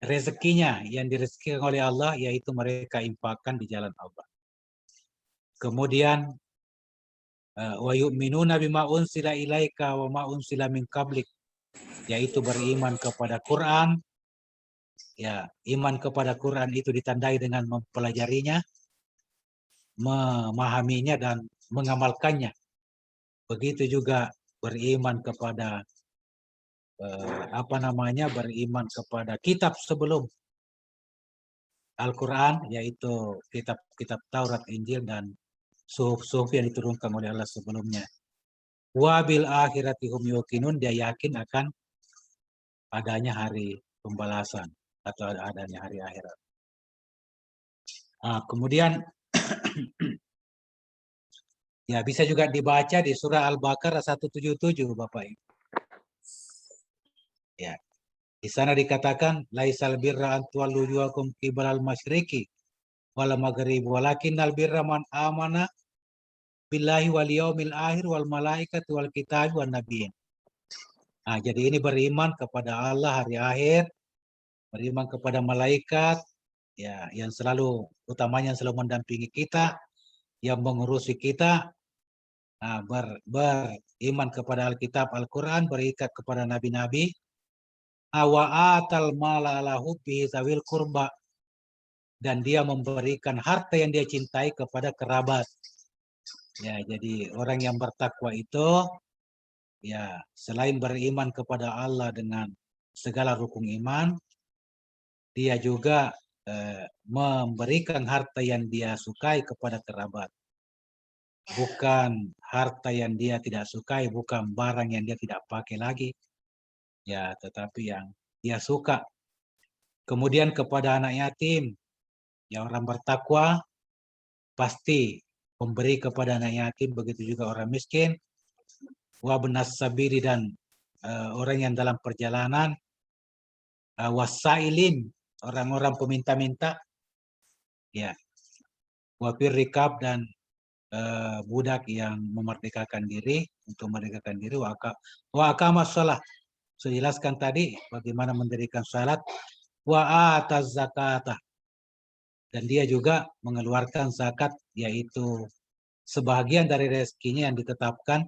rezekinya yang direzekikan oleh Allah yaitu mereka infakkan di jalan Allah. Kemudian wa yu'minuna bima unsila ilaika wa ma unsila min qablik, yaitu beriman kepada Quran. Ya, iman kepada Quran itu ditandai dengan mempelajarinya, memahaminya dan mengamalkannya. Begitu juga beriman kepada beriman kepada kitab sebelum Al-Quran, yaitu kitab-kitab Taurat, Injil, dan suhuf yang diturunkan oleh Allah sebelumnya. Wabil akhirati hum yuqinun, dia yakin akan adanya hari pembalasan atau adanya hari akhirat. Kemudian ya bisa juga dibaca di surah Al-Baqarah 177, Bapak Ibu. Ya. Di sana dikatakan laisal birra an tuwallu wujuhakum qibalal masyriqi wal maghribi walakinnal birra man amana billahi wal yaumil akhir wal malaikati wal kitabi wan nabiyyin. Jadi ini beriman kepada Allah, hari akhir, beriman kepada malaikat, ya, yang selalu utamanya yang selalu mendampingi kita, yang mengurusi kita, beriman kepada Alkitab, Al-Quran, berikat kepada nabi-nabi, awa'atal mala ala hubbihi zawil kurba, dan dia memberikan harta yang dia cintai kepada kerabat. Ya, jadi orang yang bertakwa itu ya selain beriman kepada Allah dengan segala rukun iman, dia juga memberikan harta yang dia sukai kepada kerabat. Bukan harta yang dia tidak sukai, bukan barang yang dia tidak pakai lagi. Ya, tetapi yang dia suka. Kemudian kepada anak yatim, ya orang bertakwa pasti memberi kepada anak yatim, begitu juga orang miskin. Wa benas sabiri, dan orang yang dalam perjalanan. Wasailin, orang-orang peminta-minta. Ya. Wafir rikab, dan budak yang memerdekakan diri, untuk memerdekakan diri. Wa aqamas shalah. Saya jelaskan tadi bagaimana mendirikan salat. Wa ataz zakatah, dan dia juga mengeluarkan zakat, yaitu sebahagian dari rezekinya yang ditetapkan,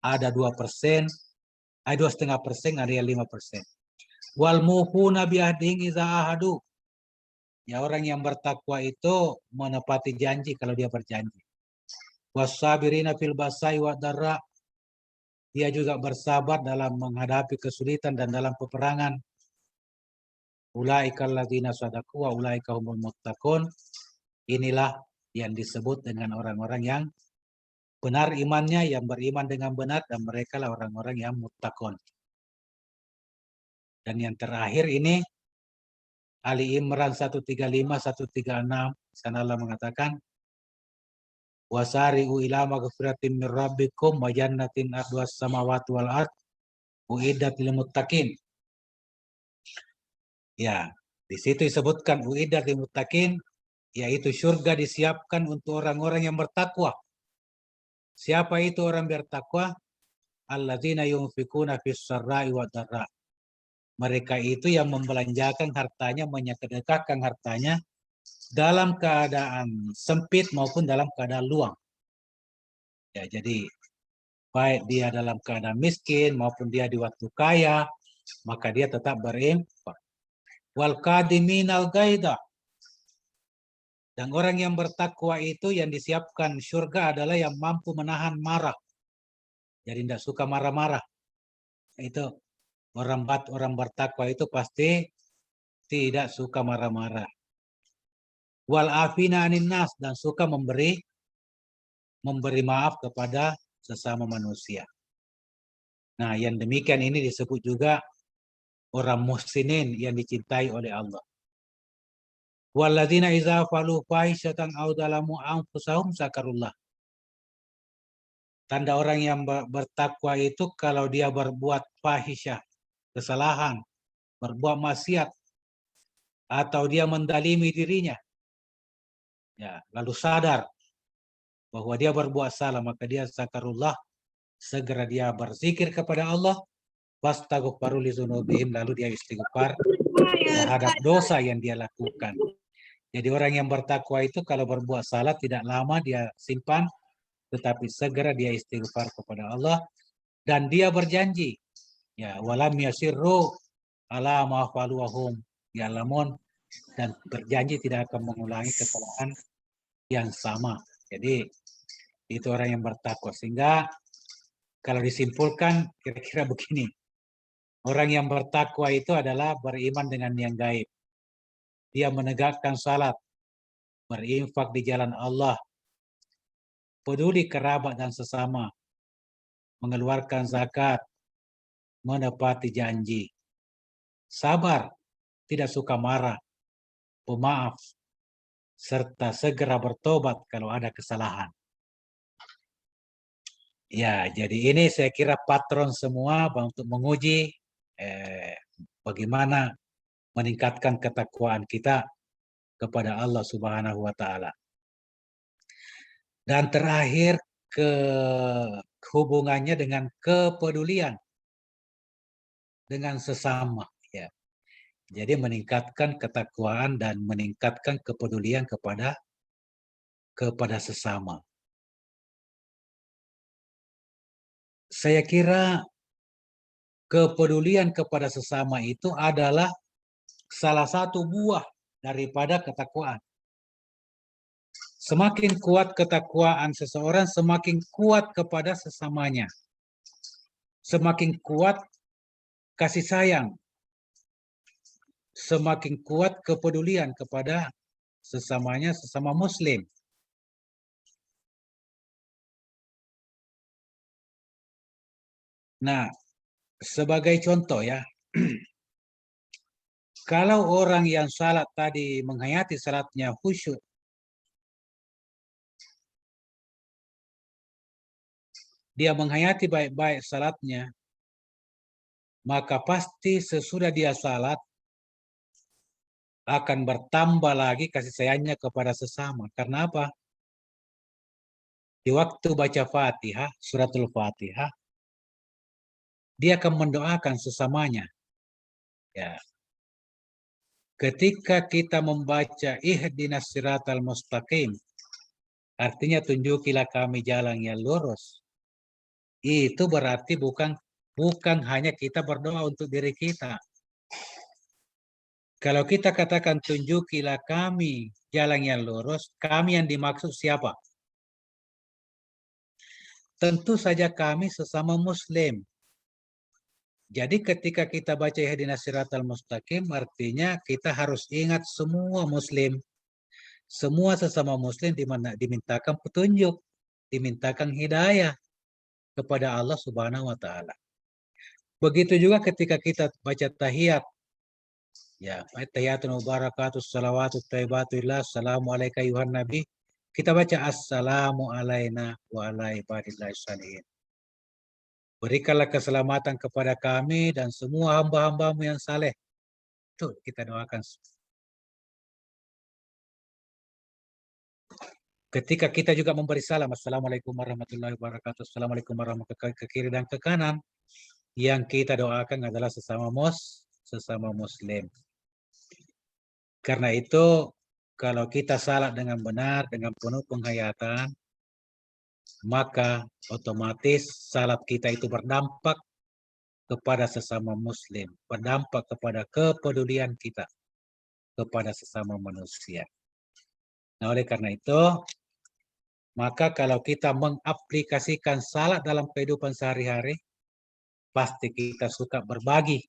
ada 2%, ada 2,5%, ada yang 5%. Wal mufuna bi ahdihim idza ahadu. Ya, orang yang bertakwa itu menepati janji kalau dia berjanji. Wasabirina fil basai wa darra. Dia juga bersabar dalam menghadapi kesulitan dan dalam peperangan. Ulaika alladzina shadaku wa ulaika humul muttaqun. Inilah yang disebut dengan orang-orang yang benar imannya, yang beriman dengan benar, dan mereka lah orang-orang yang muttaqun. Dan yang terakhir ini Ali Imran 135 136, sana Allah mengatakan wasari'u ila maghfiratin mir rabbikum wa jannatin arduhas samawati wal ard uiddat lil muttaqin. Ya, di situ disebutkan uiddat lil muttaqin, yaitu surga disiapkan untuk orang-orang yang bertakwa. Siapa itu orang bertakwa? Alladzina yunfikuna fis sarra'i wad dharra. Mereka itu yang membelanjakan hartanya, menyedekahkan hartanya dalam keadaan sempit maupun dalam keadaan luang. Ya, jadi baik dia dalam keadaan miskin maupun dia di waktu kaya, maka dia tetap berinfak. Wal qadiminal gaida. Dan orang yang bertakwa itu yang disiapkan surga adalah yang mampu menahan marah. Jadi tidak suka marah-marah. Itu orang bertakwa itu pasti tidak suka marah-marah. Wal afina anin nas, dan suka memberi maaf kepada sesama manusia. Nah, yang demikian ini disebut juga orang muhsinin yang dicintai oleh Allah. Walladzina idza falu fahisyatan aw zalamu anfusahum zakarullah. Tanda orang yang bertakwa itu kalau dia berbuat fahisyah, kesalahan, berbuat maksiat, atau dia mendalimi dirinya, ya, lalu sadar bahwa dia berbuat salah, maka dia zakarullah, segera dia berzikir kepada Allah, wastaghfiru li dzunubihim, lalu dia istighfar terhadap dosa yang dia lakukan. Jadi orang yang bertakwa itu kalau berbuat salah tidak lama dia simpan, tetapi segera dia istighfar kepada Allah, dan dia berjanji, ya, walam yasirru ala ma falu wa hum ya'lamun, dan berjanji tidak akan mengulangi kesalahan yang sama. Jadi itu orang yang bertakwa. Sehingga kalau disimpulkan kira-kira begini, orang yang bertakwa itu adalah beriman dengan yang gaib. Dia menegakkan salat, berinfak di jalan Allah, peduli kerabat dan sesama, mengeluarkan zakat, menepati janji, sabar, tidak suka marah, pemaaf, serta segera bertobat kalau ada kesalahan. Ya, jadi ini saya kira patron semua untuk menguji bagaimana meningkatkan ketakwaan kita kepada Allah Subhanahu wa taala. Dan terakhir hubungannya dengan kepedulian dengan sesama, ya. Jadi meningkatkan ketakwaan dan meningkatkan kepedulian kepada sesama. Saya kira kepedulian kepada sesama itu adalah salah satu buah daripada ketakwaan. Semakin kuat ketakwaan seseorang, semakin kuat kepada sesamanya. Semakin kuat kasih sayang. Semakin kuat kepedulian kepada sesamanya, sesama muslim. Nah, sebagai contoh ya, kalau orang yang salat tadi menghayati salatnya khusyuk, dia menghayati baik-baik salatnya, maka pasti sesudah dia salat akan bertambah lagi kasih sayangnya kepada sesama. Karena apa? Di waktu baca Fatihah, suratul Fatihah, dia akan mendoakan sesamanya. Ya. Ketika kita membaca ihdinas siratal mustaqim, artinya tunjukilah kami jalan yang lurus. Itu berarti bukan hanya kita berdoa untuk diri kita. Kalau kita katakan tunjukilah kami jalan yang lurus, kami yang dimaksud siapa? Tentu saja kami sesama muslim. Jadi ketika kita baca ihdinas siratal mustaqim, artinya kita harus ingat semua muslim. Semua sesama muslim dimintakan petunjuk, dimintakan hidayah kepada Allah Subhanahu wa taala. Begitu juga ketika kita baca tahiyat. Ya, tahiyatun mubarakatus salawatut thayyibatullah, assalamu alayka ayuhan nabi. Kita baca assalamu alayna wa ala ibadillahi sholihin. Berikanlah keselamatan kepada kami dan semua hamba-hambamu yang saleh. Itu kita doakan. Ketika kita juga memberi salam, assalamualaikum warahmatullahi wabarakatuh, assalamualaikum warahmatullahi wabarakatuh, ke kiri dan ke kanan, yang kita doakan adalah sesama sesama muslim. Karena itu kalau kita salat dengan benar, dengan penuh penghayatan, maka otomatis salat kita itu berdampak kepada sesama muslim, berdampak kepada kepedulian kita kepada sesama manusia. Nah, oleh karena itu, maka kalau kita mengaplikasikan salat dalam kehidupan sehari-hari, pasti kita suka berbagi.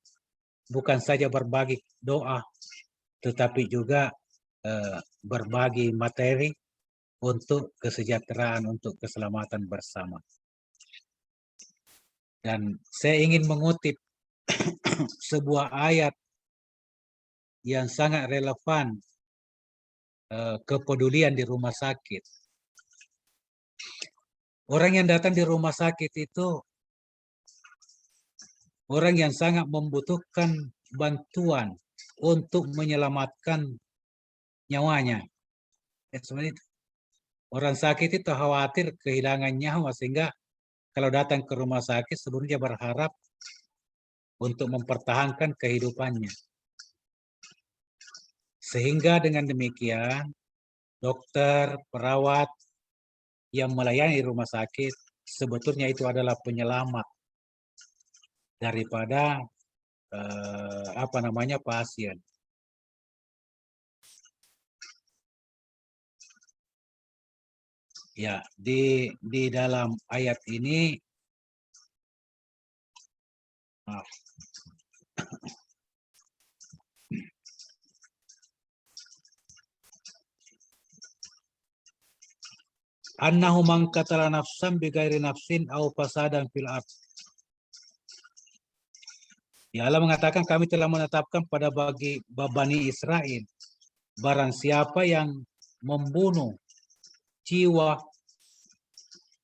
Bukan saja berbagi doa, tetapi juga berbagi materi untuk kesejahteraan, untuk keselamatan bersama. Dan saya ingin mengutip sebuah ayat yang sangat relevan kepedulian di rumah sakit. Orang yang datang di rumah sakit itu orang yang sangat membutuhkan bantuan untuk menyelamatkan nyawanya. Sebenarnya orang sakit itu khawatir kehilangan nyawa, sehingga kalau datang ke rumah sakit sebenarnya berharap untuk mempertahankan kehidupannya. Sehingga dengan demikian, dokter, perawat yang melayani rumah sakit sebetulnya itu adalah penyelamat daripada pasien. Ya, di dalam ayat ini annahu man qatala nafsan bighairi nafsin aw fasadan fil ardh. Ya, Allah mengatakan kami telah menetapkan pada Bani Israel barang siapa yang membunuh jiwa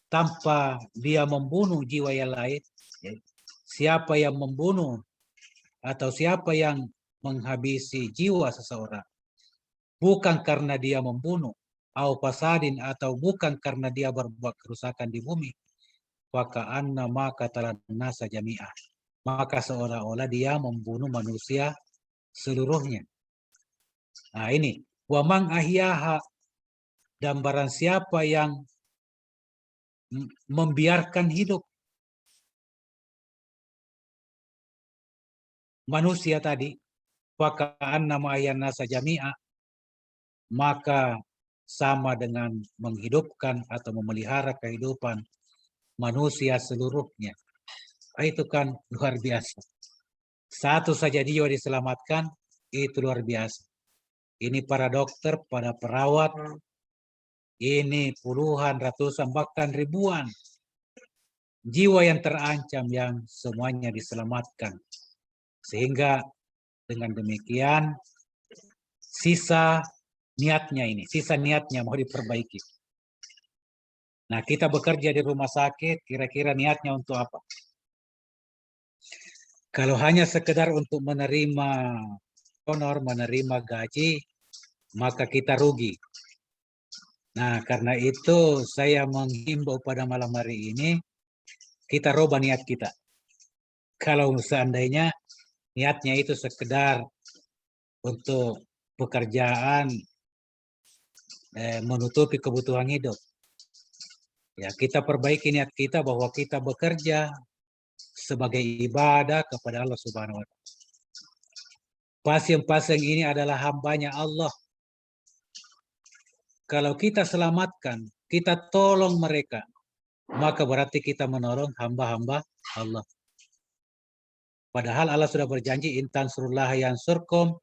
tanpa dia membunuh jiwa yang lain, ya, siapa yang membunuh atau siapa yang menghabisi jiwa seseorang bukan karena dia membunuh, au fasadin, atau bukan karena dia berbuat kerusakan di bumi, maka annama qatalan nasa jami'ah, maka seolah-olah dia membunuh manusia seluruhnya. Nah ini, wa man ahyaha, dan barang siapa yang membiarkan hidup manusia tadi, maka annama ahyan nasa jami'ah, maka sama dengan menghidupkan atau memelihara kehidupan manusia seluruhnya. Itu kan luar biasa. Satu saja jiwa diselamatkan, itu luar biasa. Ini para dokter, para perawat, ini puluhan, ratusan, bahkan ribuan jiwa yang terancam yang semuanya diselamatkan. Sehingga dengan demikian sisa niatnya mau diperbaiki. Nah, kita bekerja di rumah sakit, kira-kira niatnya untuk apa? Kalau hanya sekedar untuk menerima honor, menerima gaji, maka kita rugi. Nah, karena itu saya menghimbau pada malam hari ini, kita rubah niat kita. Kalau seandainya niatnya itu sekedar untuk pekerjaan, menutupi kebutuhan hidup, ya kita perbaiki niat kita bahwa kita bekerja sebagai ibadah kepada Allah Subhanahu wa Ta'ala. Pasien-pasien ini adalah hambanya Allah. Kalau kita selamatkan, kita tolong mereka, maka berarti kita menolong hamba-hamba Allah. Padahal Allah sudah berjanji, intan surullah yansurkum,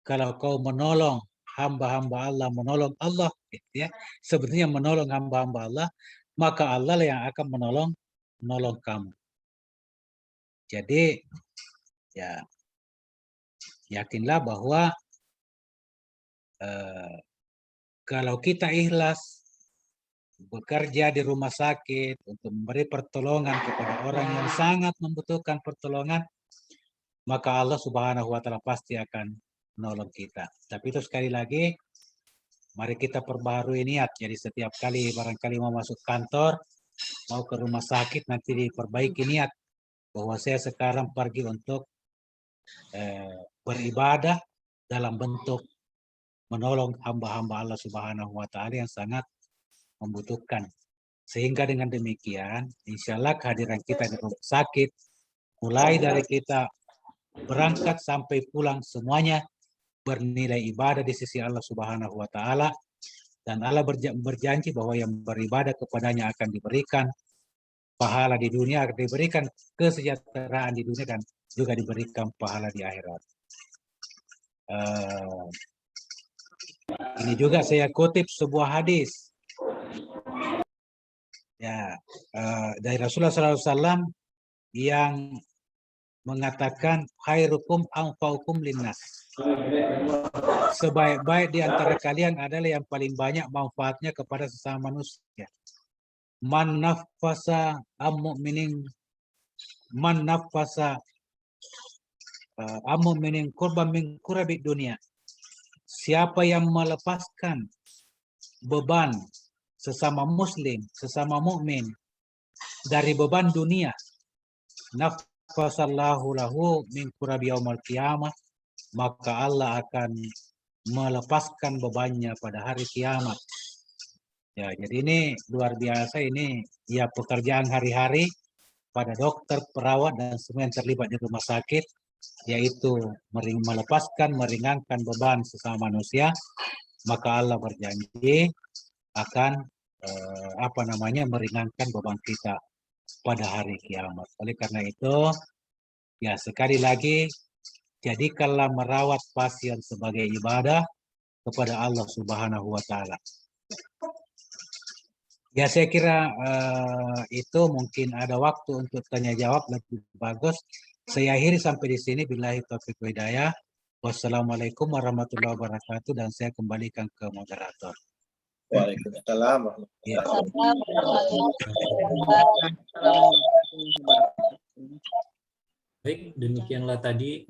kalau kau menolong hamba-hamba Allah, menolong Allah, ya, sebetulnya menolong hamba-hamba Allah, maka Allah yang akan menolong kamu. Jadi, ya yakinlah bahwa kalau kita ikhlas bekerja di rumah sakit untuk memberi pertolongan kepada orang yang sangat membutuhkan pertolongan, maka Allah Subhanahu wa Ta'ala pasti akan menolong kita. Tapi itu sekali lagi, mari kita perbaharui niat. Jadi setiap kali barangkali mau masuk kantor, mau ke rumah sakit, nanti diperbaiki niat bahwa saya sekarang pergi untuk beribadah dalam bentuk menolong hamba-hamba Allah Subhanahu wa Ta'ala yang sangat membutuhkan. Sehingga dengan demikian, insya Allah kehadiran kita di rumah sakit, mulai dari kita berangkat sampai pulang, semuanya bernilai ibadah di sisi Allah Subhanahu wa Ta'ala. Dan Allah berjanji bahwa yang beribadah kepadanya akan diberikan pahala di dunia, akan diberikan kesejahteraan di dunia, dan juga diberikan pahala di akhirat. Ini juga saya kutip sebuah hadis ya dari Rasulullah SAW yang mengatakan khairukum anfa'ukum linnas. Sebaik-baik di antara kalian adalah yang paling banyak manfaatnya kepada sesama manusia. Man nafasa am-mu'minin kurban min kurabid dunia. Siapa yang melepaskan beban sesama muslim, sesama mukmin dari beban dunia, nafasallahu lahu min kurabi yaumil qiyamah, maka Allah akan melepaskan bebannya pada hari kiamat. Ya, jadi ini luar biasa, ini ya pekerjaan hari-hari pada dokter, perawat, dan semua yang terlibat di rumah sakit, yaitu melepaskan, meringankan beban sesama manusia. Maka Allah berjanji akan meringankan beban kita pada hari kiamat. Oleh karena itu, ya sekali lagi, jadikanlah merawat pasien sebagai ibadah kepada Allah Subhanahu wa Ta'ala. Ya, saya kira itu mungkin ada waktu untuk tanya jawab lebih bagus. Saya akhiri sampai di sini. Billahi taufiq wa hidayah. Wassalamualaikum warahmatullahi wabarakatuh, dan saya kembalikan ke moderator. Waalaikumsalam. Baik, demikianlah tadi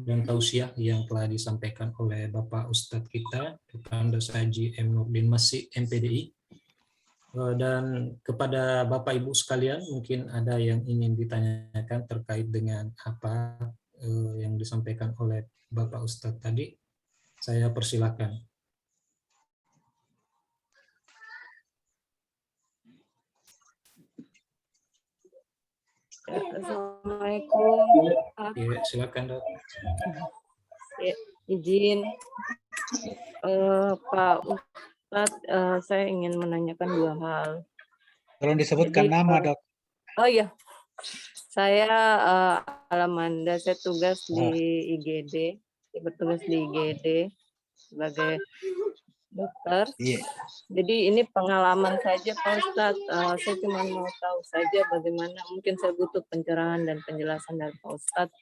dan tausiah yang telah disampaikan oleh Bapak Ustadz kita, Dr. Andes Haji M. Nurdin Masih, MPDI. Dan kepada Bapak Ibu sekalian, mungkin ada yang ingin ditanyakan terkait dengan apa yang disampaikan oleh Bapak Ustadz tadi. Saya persilakan. Assalamualaikum. Ya, silakan, Dok. Ya, izin Pak Ustadz, saya ingin menanyakan dua hal. Tolong disebutkan nama, Dok. Oh iya, saya Alamanda, saya tugas di IGD, bertugas di IGD sebagai dokter. Iya. Jadi ini pengalaman saja Pak Ustadz, saya cuma mau tahu saja bagaimana, mungkin saya butuh pencerahan dan penjelasan dari Pak Ustadz.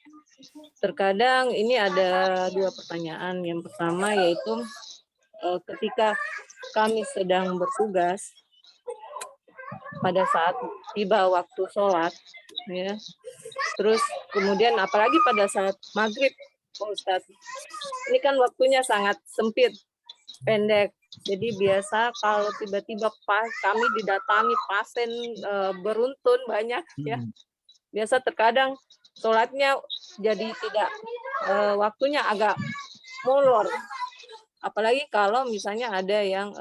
Terkadang ini ada dua pertanyaan. Yang pertama yaitu ketika kami sedang bertugas, pada saat tiba waktu sholat, ya, terus kemudian apalagi pada saat maghrib, Pak Ustadz, ini kan waktunya sangat sempit, pendek. Jadi biasa kalau tiba-tiba kami didatangi pasien beruntun banyak, ya, biasa terkadang sholatnya jadi tidak, waktunya agak molor. Apalagi kalau misalnya ada yang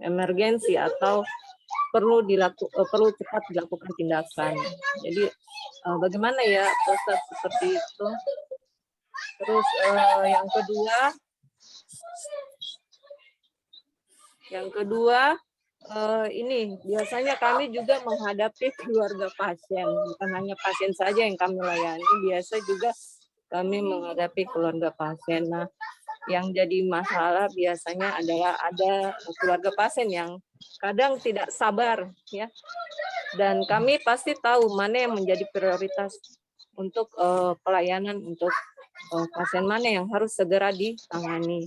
emergensi atau perlu cepat dilakukan tindakan. Jadi bagaimana ya Ustaz seperti itu? Terus yang kedua ini biasanya kami juga menghadapi keluarga pasien, bukan hanya pasien saja yang kami layani, biasa juga kami menghadapi keluarga pasien. Nah, yang jadi masalah biasanya adalah ada keluarga pasien yang kadang tidak sabar, ya. Dan kami pasti tahu mana yang menjadi prioritas untuk pelayanan untuk pasien mana yang harus segera ditangani.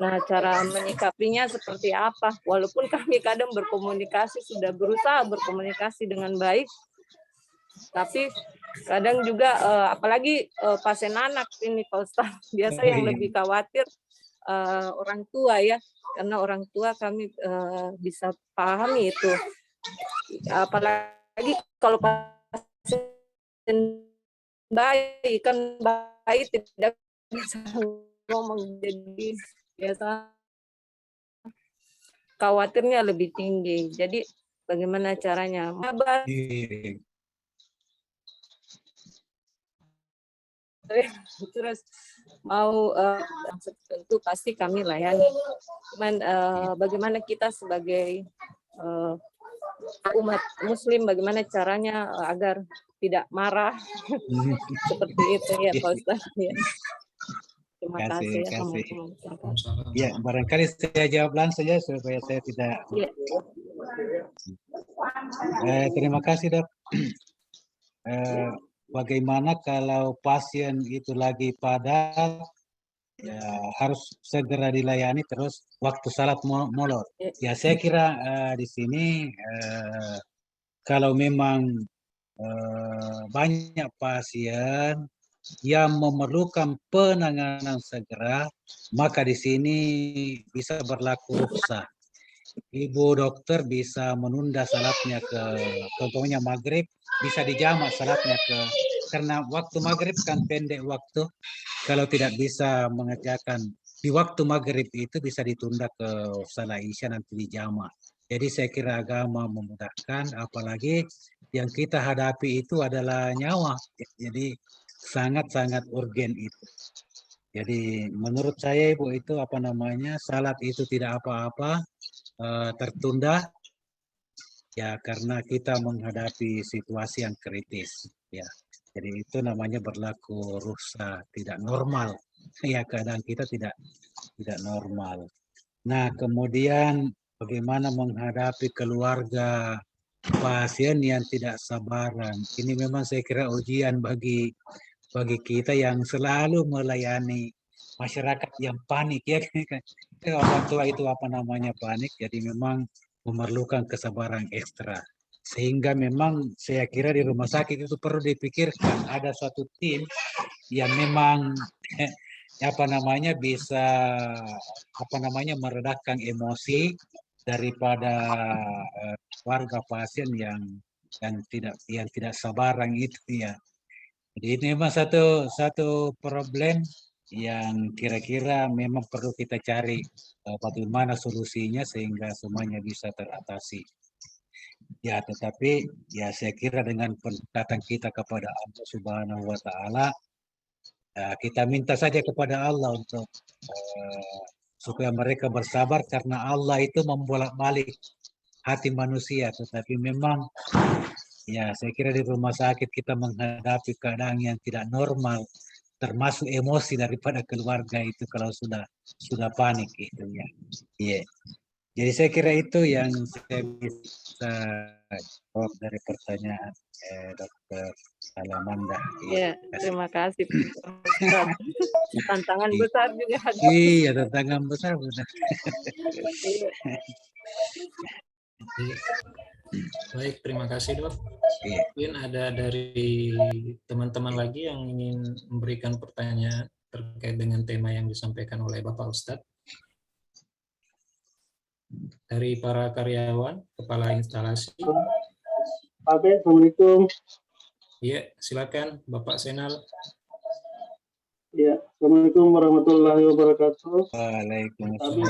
Nah, cara menyikapinya seperti apa? Walaupun kami kadang sudah berusaha berkomunikasi dengan baik, tapi kadang juga apalagi pasien anak ini Pak Ustadz, biasa yang lebih khawatir orang tua, ya, karena orang tua kami bisa pahami itu, apalagi kalau pasien bayi, kan bayi tidak bisa ngomong, jadi biasa khawatirnya lebih tinggi. Jadi bagaimana caranya? Iya. Terus mau tentu pasti kami layani. Cuman bagaimana kita sebagai umat Muslim, bagaimana caranya agar tidak marah seperti itu ya Pak Ustaz. Ya. Terima kasih. Ya, barangkali saya jawab langsung saja supaya saya tidak. Ya. Terima kasih dok. Bagaimana kalau pasien itu lagi padat, ya harus segera dilayani terus waktu salat molor. Ya saya kira di sini kalau memang banyak pasien yang memerlukan penanganan segera, maka di sini bisa berlaku rukhsah. Ibu dokter bisa menunda salatnya ke contohnya maghrib, bisa dijamak salatnya karena waktu maghrib kan pendek waktu. Kalau tidak bisa mengerjakan di waktu maghrib itu bisa ditunda ke salat isya nanti dijamak. Jadi saya kira agama memudahkan, apalagi yang kita hadapi itu adalah nyawa. Jadi sangat-sangat urgen itu. Jadi menurut saya Ibu itu salat itu tidak apa-apa. Tertunda ya karena kita menghadapi situasi yang kritis ya, jadi itu namanya berlaku rukhsah, tidak normal ya, keadaan kita tidak normal. Nah kemudian bagaimana menghadapi keluarga pasien yang tidak sabaran, ini memang saya kira ujian bagi kita yang selalu melayani masyarakat yang panik ya. Orang tua itu panik, jadi memang memerlukan kesabaran ekstra. Sehingga memang saya kira di rumah sakit itu perlu dipikirkan ada suatu tim yang memang bisa meredakan emosi daripada warga pasien yang tidak sabaran itu ya. Jadi ini memang satu problem yang kira-kira memang perlu kita cari bagaimana solusinya sehingga semuanya bisa teratasi. Ya, tetapi ya saya kira dengan pendekatan kita kepada Allah Subhanahu wa taala, kita minta saja kepada Allah untuk supaya mereka bersabar karena Allah itu membolak-balik hati manusia, tetapi memang ya saya kira di rumah sakit kita menghadapi keadaan yang tidak normal, termasuk emosi daripada keluarga itu kalau sudah panik itu ya. Iya. Jadi saya kira itu yang saya bisa jawab dari pertanyaan Dr. Salamanda. Ya, terima kasih. Tantangan besar juga. Iya, tantangan besar benar. Baik, terima kasih dok. Iya. Mungkin ada dari teman-teman lagi yang ingin memberikan pertanyaan terkait dengan tema yang disampaikan oleh Bapak Ustadz. Dari para karyawan, kepala instalasi. Assalamualaikum. Iya, silakan Bapak Senal. Ya, Assalamualaikum warahmatullahi wabarakatuh. Waalaikumsalam.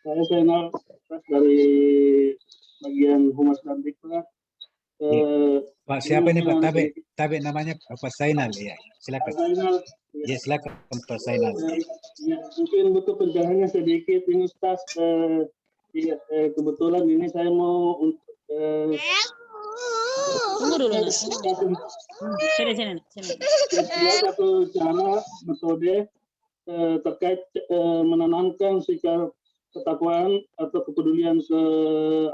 Saya Senal dari bagian Humas dan Diklat. Pak siapa ini Pak? Tabe namanya Pak Sainal ya. Silakan. Sainal. Ya silakan Pak Sainal. Ya, mungkin butuh pencerahannya sedikit ini Ustaz. Kebetulan ini saya mau Tunggu dulu. Sini. Satu cara metode terkait menanamkan sikap ketakwaan atau kepedulian ke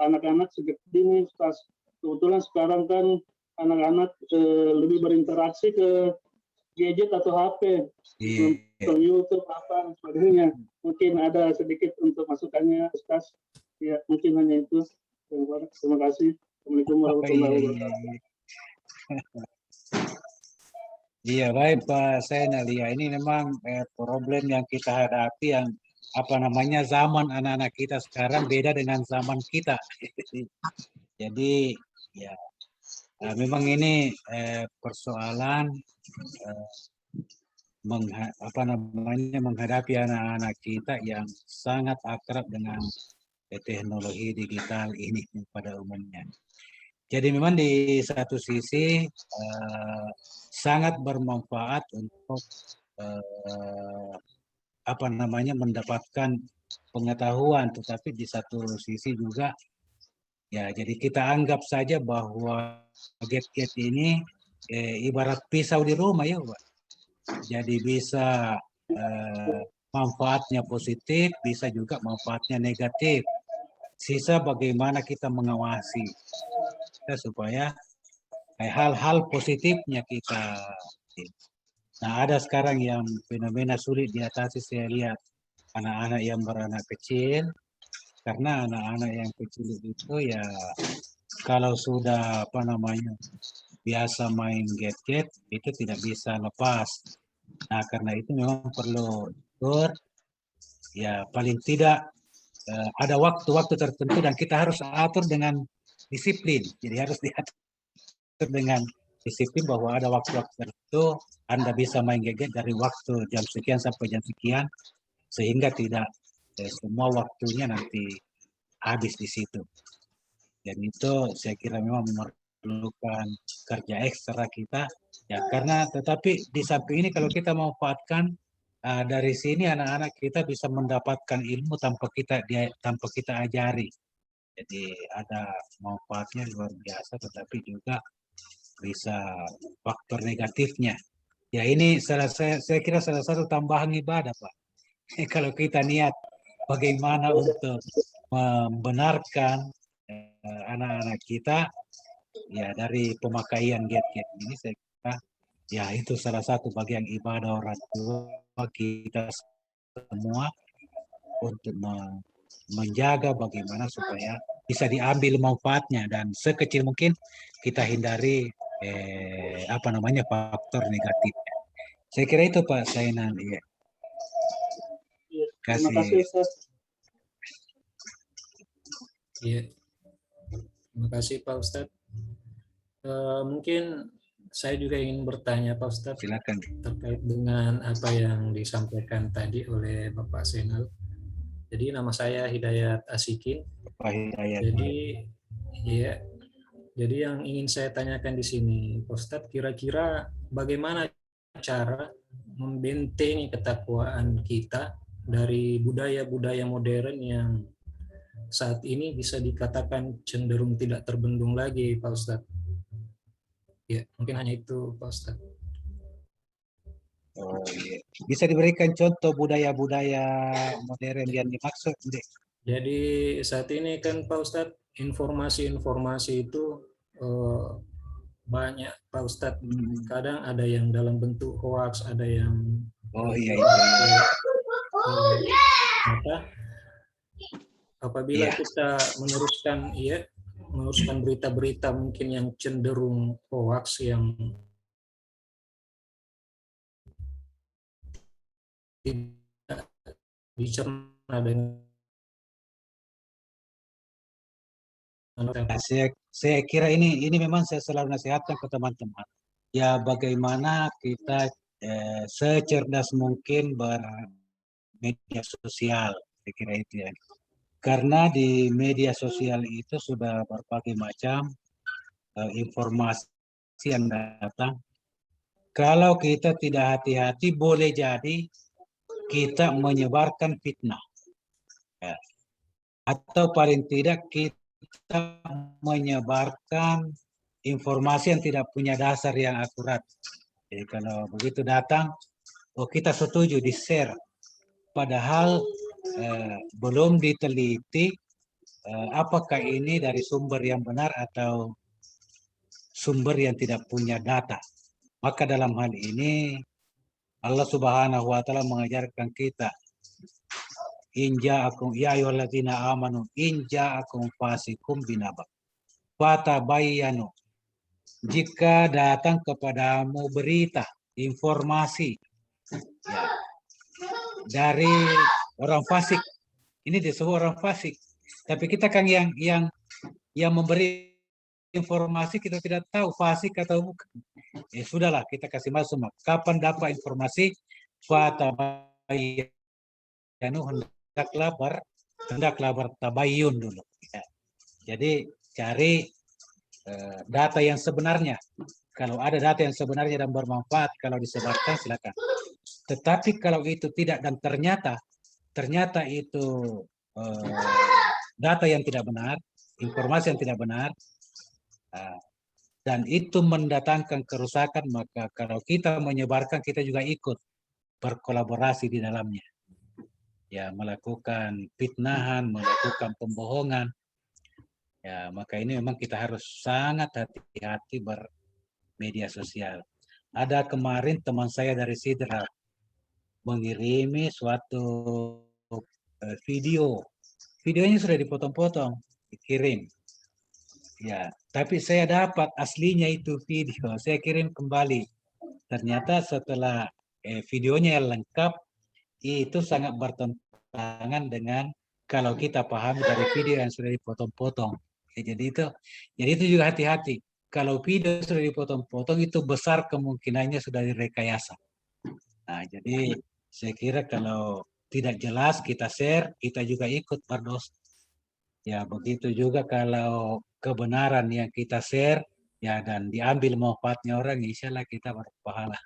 anak-anak sejak dini. Kebetulan sekarang kan anak-anak lebih berinteraksi ke gadget atau HP, ke YouTube apa dan sebagainya. Mungkin ada sedikit untuk masukannya Ustaz. Ya, mungkin hanya itu. Terima kasih. Assalamualaikum warahmatullahi wabarakatuh. Iya baik Pak Sainal. Ya, ini memang problem yang kita hadapi yang zaman anak-anak kita sekarang beda dengan zaman kita. Jadi ya Memang ini persoalan menghadapi anak-anak kita yang sangat akrab dengan teknologi digital ini pada umumnya. Jadi memang di satu sisi sangat bermanfaat untuk mendapatkan pengetahuan, tetapi di satu sisi juga ya jadi kita anggap saja bahwa gadget ini ibarat pisau di rumah ya, Pak. Jadi bisa manfaatnya positif, bisa juga manfaatnya negatif. Sisa bagaimana kita mengawasi supaya hal-hal positifnya kita. Nah, ada sekarang yang fenomena sulit diatasi, saya lihat anak-anak yang beranak kecil, karena anak-anak yang kecil itu ya kalau sudah biasa main gadget itu tidak bisa lepas. Nah, karena itu memang perlu ya paling tidak ada waktu-waktu tertentu dan kita harus atur dengan disiplin. Jadi harus diatur dengan disiplin bahwa ada waktu-waktu tertentu Anda bisa main gadget dari waktu jam sekian sampai jam sekian, sehingga tidak semua waktunya nanti habis di situ. Dan itu saya kira memang memerlukan kerja ekstra kita, ya karena tetapi di samping ini kalau kita manfaatkan dari sini anak-anak kita bisa mendapatkan ilmu tanpa kita ajari. Jadi ada manfaatnya luar biasa, tetapi juga bisa faktor negatifnya. Ya ini saya kira salah satu tambahan ibadah, Pak. Kalau kita niat bagaimana untuk membenarkan anak-anak kita ya dari pemakaian gadget ini, saya kira ya itu salah satu bagian ibadah orang tua kita semua untuk menjaga bagaimana supaya bisa diambil manfaatnya dan sekecil mungkin kita hindari faktor negatif. Saya kira itu Pak Sainan. Ya. Terima kasih Ustaz. Iya. Terima kasih Pak Ustadz. Mungkin saya juga ingin bertanya Pak Ustadz. Silakan. Terkait dengan apa yang disampaikan tadi oleh Bapak Zainal. Jadi nama saya Hidayat Asikin. Bapak Hidayat. Jadi yang ingin saya tanyakan di sini, Pak Ustadz, kira-kira bagaimana cara membentengi ketakwaan kita dari budaya-budaya modern yang saat ini bisa dikatakan cenderung tidak terbendung lagi, Pak Ustadz. Ya, mungkin hanya itu, Pak Ustadz. Oh, iya. Bisa diberikan contoh budaya-budaya modern yang dimaksud? Jadi saat ini kan Pak Ustadz, informasi-informasi itu banyak, Pak Ustadz. Kadang ada yang dalam bentuk hoax, ada yang maka apabila kita meneruskan berita-berita mungkin yang cenderung hoax, yang tidak dicerna dengan saya kira ini memang saya selalu nasihatkan ke teman-teman. Ya bagaimana kita secerdas mungkin bermedia sosial, saya kira itu ya. Karena di media sosial itu sudah berbagai macam informasi yang datang. Kalau kita tidak hati-hati, boleh jadi kita menyebarkan fitnah. Ya. Atau paling tidak kita menyebarkan informasi yang tidak punya dasar yang akurat. Jadi kalau begitu datang, kita setuju di-share. Padahal belum diteliti apakah ini dari sumber yang benar atau sumber yang tidak punya data. Maka dalam hal ini Allah Subhanahu wa taala mengajarkan kita, inja'akum ya ayyuhalladzina amanu inja'akum fasikum binaba fatabayyanu, jika datang kepadamu berita, informasi ya, dari orang fasik, ini disebut orang fasik. Tapi kita kan yang memberi informasi kita tidak tahu fasik atau bukan. Sudahlah kita kasih masuk semua. Kapan dapat informasi fatabayanu hendaklah bertabayun dulu. Ya. Jadi cari data yang sebenarnya. Kalau ada data yang sebenarnya dan bermanfaat, kalau disebarkan silakan. Tetapi kalau itu tidak dan ternyata itu data yang tidak benar, informasi yang tidak benar, dan itu mendatangkan kerusakan, maka kalau kita menyebarkan, kita juga ikut berkolaborasi di dalamnya. Ya, melakukan fitnahan, melakukan pembohongan. Ya, maka ini memang kita harus sangat hati-hati bermedia sosial. Ada kemarin teman saya dari Sidra mengirimi suatu video. Videonya sudah dipotong-potong, dikirim. Ya, tapi saya dapat aslinya itu video, saya kirim kembali. Ternyata setelah videonya yang lengkap, itu sangat bertentangan dengan kalau kita paham dari video yang sudah dipotong-potong. Jadi itu juga hati-hati. Kalau video sudah dipotong-potong, itu besar kemungkinannya sudah direkayasa. Nah, jadi saya kira kalau tidak jelas kita share, kita juga ikut berdosa. Ya, begitu juga kalau kebenaran yang kita share, ya dan diambil manfaatnya orang, insya Allah kita berpahala.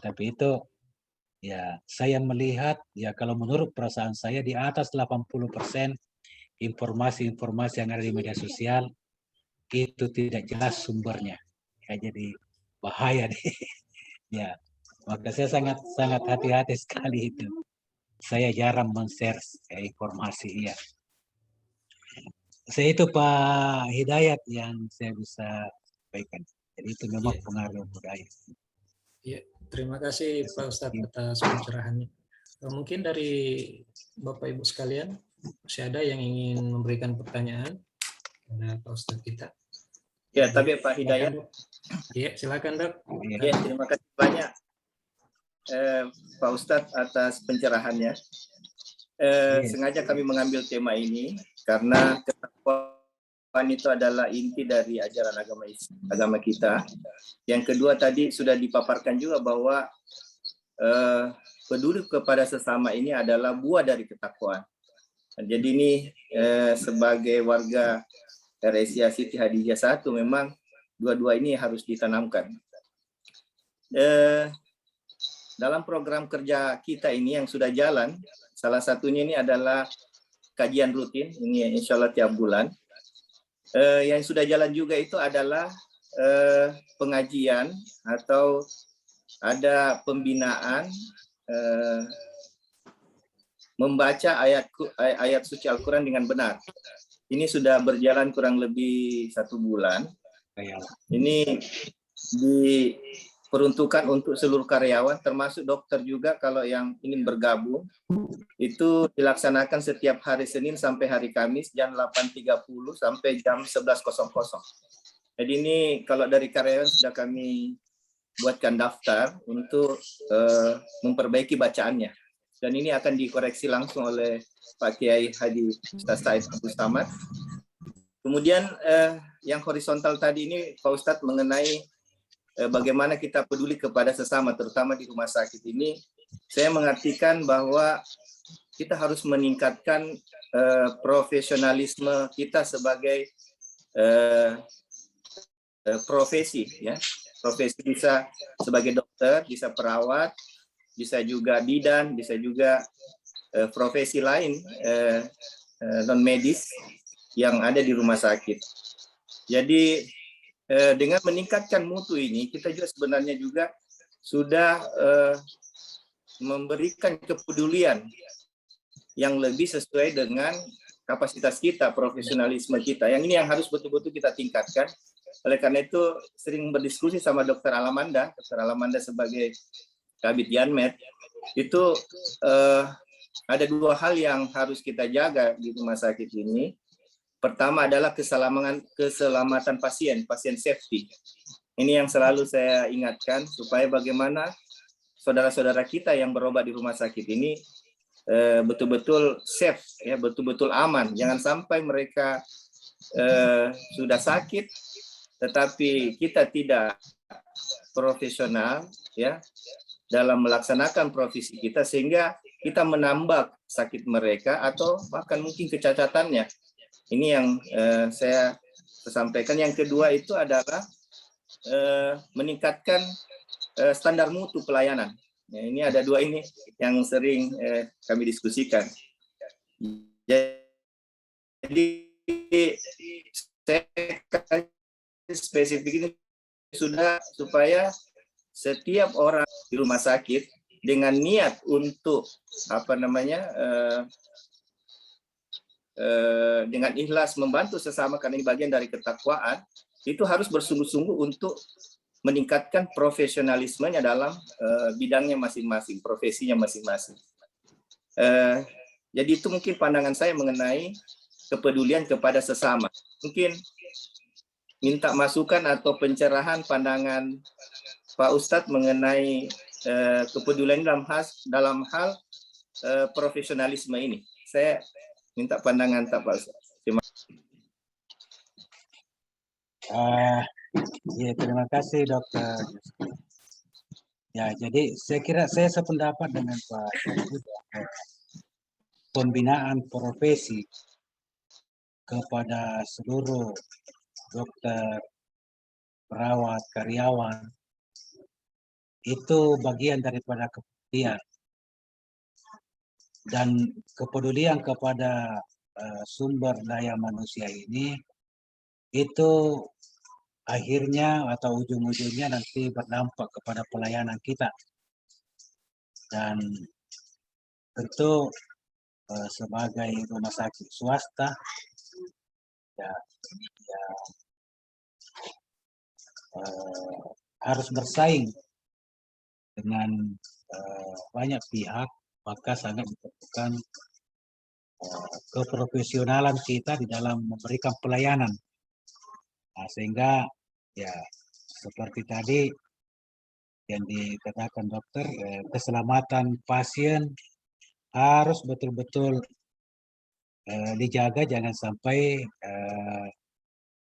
Tapi itu, ya saya melihat, ya kalau menurut perasaan saya di atas 80% informasi-informasi yang ada di media sosial, itu tidak jelas sumbernya. Ya, jadi bahaya deh. Ya, maka saya sangat hati-hati sekali itu. Saya jarang men-share informasi, ya. Saya itu Pak Hidayat yang saya bisa sampaikan. Jadi itu memang pengaruh budaya. Ya, terima kasih Pak Ustadz atas pencerahannya. Mungkin dari Bapak Ibu sekalian, masih ada yang ingin memberikan pertanyaan kepada Pak Ustadz kita? Ya, tapi Pak Hidayat. Ya, silakan Dok. Ya, terima kasih banyak Pak Ustadz atas pencerahannya. Sengaja kami mengambil tema ini karena ketakwaan itu adalah inti dari ajaran agama kita. Yang kedua tadi sudah dipaparkan juga bahwa peduli kepada sesama ini adalah buah dari ketakwaan. Jadi ini sebagai warga RSIA Siti Hadijah 1 memang dua-dua ini harus ditanamkan. Dalam program kerja kita ini yang sudah jalan, salah satunya ini adalah kajian rutin, ini insya Allah tiap bulan. Yang sudah jalan juga itu adalah pengajian atau ada pembinaan membaca ayat suci Al-Quran dengan benar. Ini sudah berjalan kurang lebih 1 bulan. Ini diperuntukkan untuk seluruh karyawan, termasuk dokter juga kalau yang ingin bergabung. Itu dilaksanakan setiap hari Senin sampai hari Kamis jam 8.30 sampai jam 11.00. Jadi ini kalau dari karyawan sudah kami buatkan daftar untuk memperbaiki bacaannya. Dan ini akan dikoreksi langsung oleh Pak Kiai Haji Ustaz Said Abdul Samad. Kemudian yang horizontal tadi ini Pak Ustadz mengenai bagaimana kita peduli kepada sesama, terutama di rumah sakit ini. Saya mengartikan bahwa kita harus meningkatkan profesionalisme kita sebagai profesi, ya. Profesi bisa sebagai dokter, bisa perawat, bisa juga bidan, bisa juga profesi lain non medis yang ada di rumah sakit. Jadi dengan meningkatkan mutu ini, kita juga sebenarnya juga sudah memberikan kepedulian yang lebih sesuai dengan kapasitas kita, profesionalisme kita. Yang ini yang harus betul-betul kita tingkatkan. Oleh karena itu sering berdiskusi sama Dr. Alamanda sebagai Kabid Yanmed, itu ada 2 hal yang harus kita jaga di rumah sakit ini. Pertama adalah keselamatan pasien safety. Ini yang selalu saya ingatkan supaya bagaimana saudara-saudara kita yang berobat di rumah sakit ini betul-betul safe, ya, betul-betul aman. Jangan sampai mereka sudah sakit, tetapi kita tidak profesional ya dalam melaksanakan profesi kita, sehingga kita menambah sakit mereka atau bahkan mungkin kecacatannya. Ini yang saya sampaikan. Yang kedua itu adalah meningkatkan standar mutu pelayanan. Ya, ini ada dua ini yang sering kami diskusikan. Jadi saya spesifik ini sudah supaya setiap orang di rumah sakit dengan niat untuk dengan ikhlas membantu sesama, karena ini bagian dari ketakwaan, itu harus bersungguh-sungguh untuk meningkatkan profesionalismenya dalam bidangnya masing-masing, profesinya masing-masing. Jadi itu mungkin pandangan saya mengenai kepedulian kepada sesama. Mungkin minta masukan atau pencerahan pandangan Pak Ustadz mengenai kepedulian dalam hal profesionalisme ini. Saya minta pandangan Pak Ustadz. Ya, terima kasih Dokter. Ya, jadi saya kira saya sependapat dengan Pak Syarif. Pembinaan profesi kepada seluruh dokter, perawat, karyawan itu bagian daripada kepedulian, dan kepedulian kepada sumber daya manusia ini itu akhirnya atau ujung-ujungnya nanti berdampak kepada pelayanan kita. Dan tentu sebagai rumah sakit swasta harus bersaing dengan banyak pihak, maka sangat diperlukan keprofesionalan kita di dalam memberikan pelayanan. Nah, sehingga ya seperti tadi yang dikatakan dokter, keselamatan pasien harus betul-betul dijaga, jangan sampai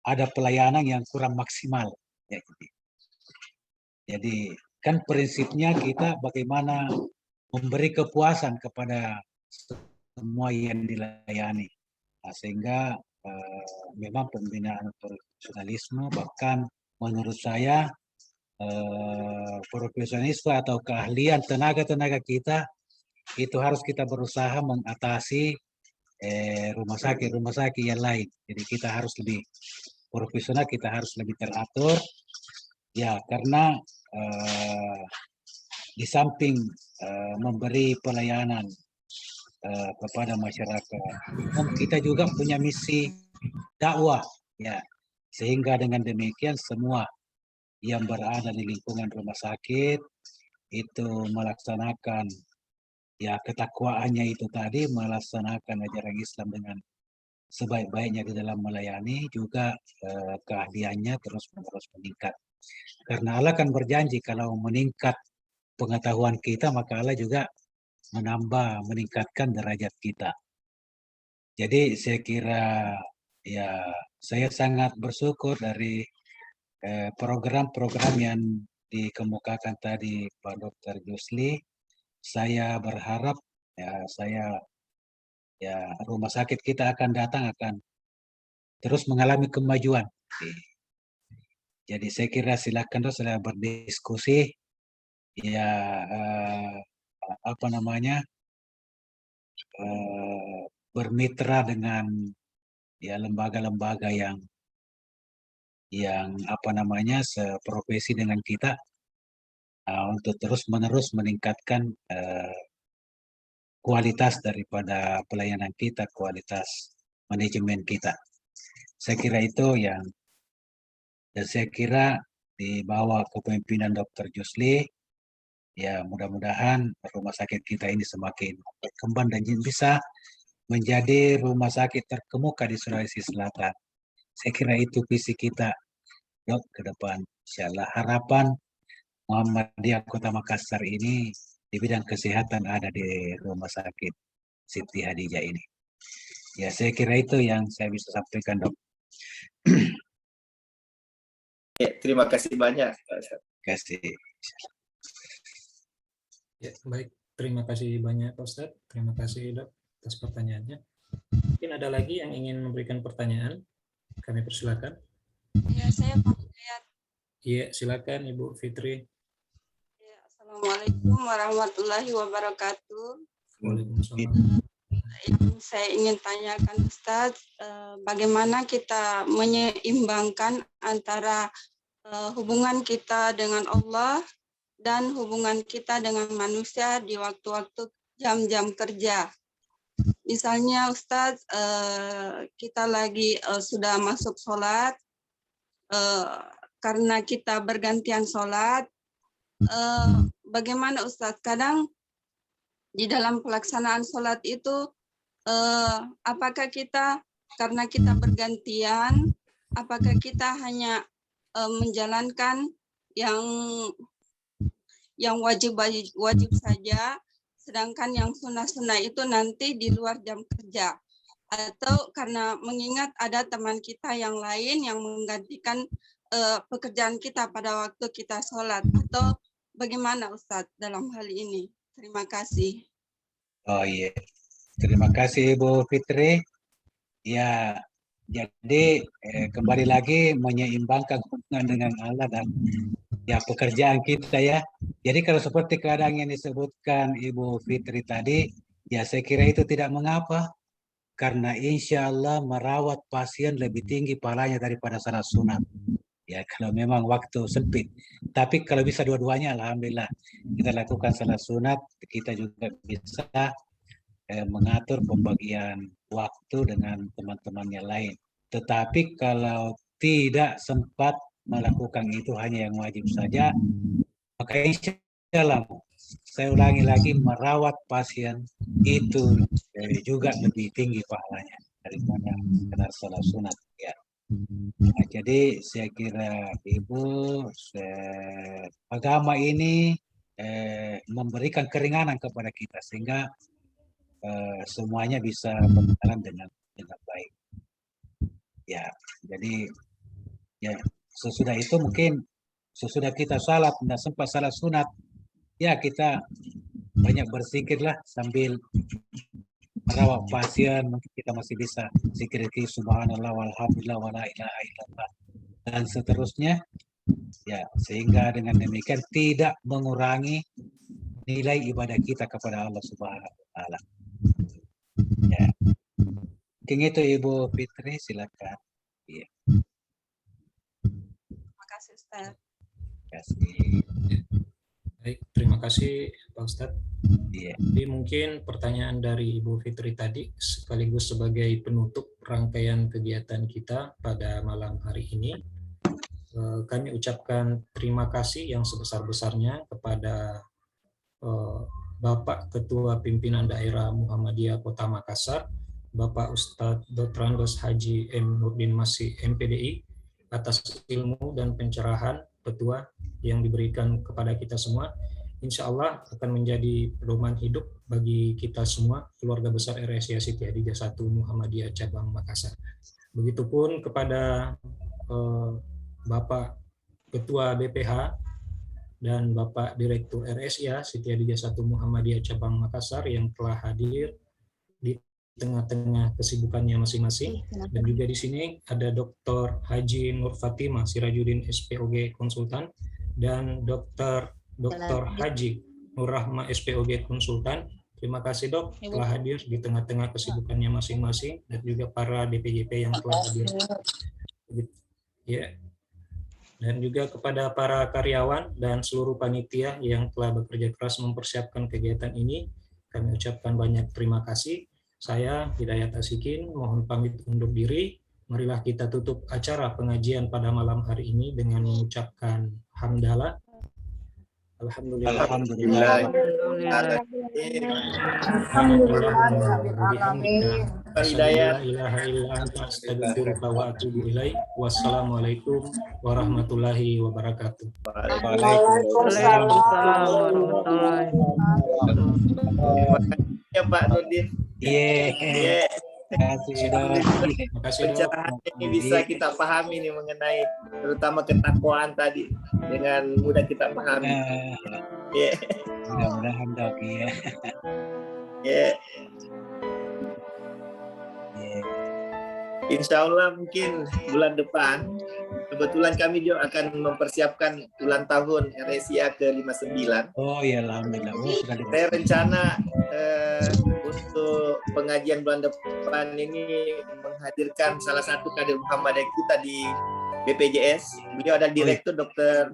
ada pelayanan yang kurang maksimal. Ya, jadi kan prinsipnya kita bagaimana memberi kepuasan kepada semua yang dilayani. Nah, sehingga memang pembinaan profesionalisme, bahkan menurut saya profesionalisme atau keahlian tenaga-tenaga kita itu harus kita berusaha mengatasi rumah sakit yang lain. Jadi kita harus lebih profesional, kita harus lebih teratur. Ya, karena di samping memberi pelayanan kepada masyarakat, kita juga punya misi dakwah. Ya, sehingga dengan demikian semua yang berada di lingkungan rumah sakit itu melaksanakan ya ketakwaannya itu tadi, melaksanakan ajaran Islam dengan sebaik-baiknya di dalam melayani, juga keahliannya terus-menerus meningkat. Karena Allah kan berjanji kalau meningkat pengetahuan kita, maka Allah juga meningkatkan derajat kita. Jadi saya kira ya saya sangat bersyukur dari program-program yang dikemukakan tadi Pak Dr. Jusli. Saya berharap rumah sakit kita akan terus mengalami kemajuan. Jadi saya kira silakan saya berdiskusi, ya bermitra dengan ya lembaga-lembaga yang seprofesi dengan kita untuk terus-menerus meningkatkan kualitas daripada pelayanan kita, kualitas manajemen kita. Saya kira itu dan saya kira di bawah kepemimpinan Dr. Jusli, ya mudah-mudahan rumah sakit kita ini semakin berkembang dan bisa menjadi rumah sakit terkemuka di Sulawesi Selatan. Saya kira itu visi kita, Dok, ke depan. Insyaallah harapan Muhammadiyah Kota Makassar ini di bidang kesehatan ada di rumah sakit Siti Hadijah ini. Ya, saya kira itu yang saya bisa sampaikan, Dok. Ya, terima kasih banyak, Pak Ustadz. Kasih. Ya, baik. Terima kasih banyak Pak Ustadz. Terima kasih Dok atas pertanyaannya. Mungkin ada lagi yang ingin memberikan pertanyaan? Kami persilakan. Ya, saya Pak Hidayat. Iya, silakan Ibu Fitri. Ya, Assalamualaikum warahmatullahi wabarakatuh. Waalaikumsalam. Yang saya ingin tanyakan Ustadz, bagaimana kita menyeimbangkan antara hubungan kita dengan Allah dan hubungan kita dengan manusia di waktu-waktu jam-jam kerja. Misalnya Ustadz, kita lagi sudah masuk sholat, karena kita bergantian sholat, bagaimana Ustadz? Kadang di dalam pelaksanaan sholat itu, apakah kita, karena kita bergantian, apakah kita hanya menjalankan yang wajib saja, sedangkan yang sunnah-sunnah itu nanti di luar jam kerja, atau karena mengingat ada teman kita yang lain yang menggantikan pekerjaan kita pada waktu kita sholat, atau bagaimana Ustadz dalam hal ini? Terima kasih. Oh iya, terima kasih Ibu Fitri. Ya, jadi kembali lagi menyeimbangkan hubungan dengan Allah dan ya pekerjaan kita ya. Jadi kalau seperti keadaan yang disebutkan Ibu Fitri tadi, ya saya kira itu tidak mengapa. Karena insya Allah merawat pasien lebih tinggi pahalanya daripada salat sunat. Ya kalau memang waktu sempit. Tapi kalau bisa dua-duanya alhamdulillah. Kita lakukan salat sunat, kita juga bisa mengatur pembagian waktu dengan teman-teman yang lain. Tetapi kalau tidak sempat melakukan itu hanya yang wajib saja, maka insya Allah saya ulangi lagi, merawat pasien itu juga lebih tinggi pahalanya daripada sekedar salat sunat ya. Nah, jadi saya kira Ibu, agama ini memberikan keringanan kepada kita sehingga semuanya bisa berjalan dengan baik. Ya, jadi ya sesudah itu mungkin sesudah kita salat, tidak sempat salat sunat, ya kita banyak berzikirlah sambil merawat pasien, mungkin kita masih bisa zikir-zikir subhanallah walhamdulillah wala ilaha illallah dan seterusnya ya, sehingga dengan demikian tidak mengurangi nilai ibadah kita kepada Allah Subhanahu wa taala. Ya. Mungkin itu Ibu Fitri, silakan. Iya. Terima kasih Ustaz. Terima kasih. Baik, terima kasih Pak Ustadz. Iya. Jadi mungkin pertanyaan dari Ibu Fitri tadi sekaligus sebagai penutup rangkaian kegiatan kita pada malam hari ini. Kami ucapkan terima kasih yang sebesar-besarnya kepada Bapak Ketua Pimpinan Daerah Muhammadiyah Kota Makassar, Bapak Ustadz Dr. Andos Haji M. Nurdin Masih MPDI, atas ilmu dan pencerahan petua yang diberikan kepada kita semua. Insya Allah akan menjadi pedoman hidup bagi kita semua, keluarga besar RSIA Siti Hadijah 1 Muhammadiyah Cabang Makassar. Begitupun kepada Bapak Ketua BPH dan Bapak Direktur RSIA Siti Hadijah 1 Muhammadiyah Cabang Makassar yang telah hadir di tengah-tengah kesibukannya masing-masing. Dan juga di sini ada Dr. Haji Nur Fatimah Sirajuddin SPOG Konsultan dan Dr. Haji Nur Rahma SPOG Konsultan. Terima kasih Dok telah hadir di tengah-tengah kesibukannya masing-masing, dan juga para DPJP yang telah hadir. Ya. Dan juga kepada para karyawan dan seluruh panitia yang telah bekerja keras mempersiapkan kegiatan ini, kami ucapkan banyak terima kasih. Saya Hidayat Asikin mohon pamit undur diri. Marilah kita tutup acara pengajian pada malam hari ini dengan mengucapkan hamdalah. Alhamdulillah. Alhamdulillah. Wassalamualaikum warahmatullahi wabarakatuh. Waalaikumsalam warahmatullahi wabarakatuh. Ya Pak Nurdin. Iya. kasih dok. Terima kasih dok. Pencerahan ini bisa kita pahami nih mengenai terutama ketakwaan tadi dengan mudah kita pahami. Ya, Mudah-mudahan dok ya. ya. Ya. Insya Allah mungkin bulan depan kebetulan kami juga akan mempersiapkan ulang tahun RSIA ke-59. Oh ya alhamdulillah. Oh, sudah Saya rencana untuk pengajian bulan depan ini menghadirkan salah satu kader Muhammadiyah kita di BPJS. Beliau ada direktur Dokter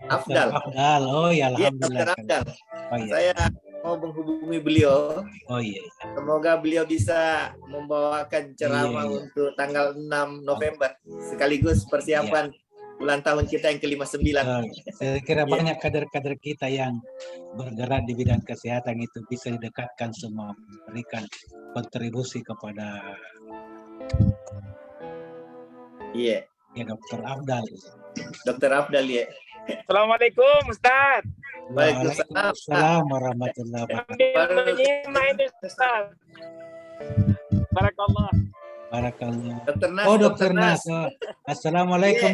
Afdal. Afdal. Oh ya Iya, alhamdulillah. Dokter Afdal. Oh iya. Saya mau menghubungi beliau. Oh iya. Semoga beliau bisa membawakan ceramah Iya, iya. untuk tanggal 6 November sekaligus persiapan ulang tahun kita yang ke-59. Saya kira Iya. banyak kader-kader kita yang bergerak di bidang kesehatan itu bisa didekatkan semua, memberikan kontribusi kepada Iya, ya Dokter Afdal. Dokter Afdal ya. Assalamualaikum Ustaz. Waalaikumsalam. Warahmatullahi wabarakatuh. Ini Ustaz. Barakallah. Barakallah. Dokter Nas. Oh Dokter Nas. Oh, Assalamualaikum.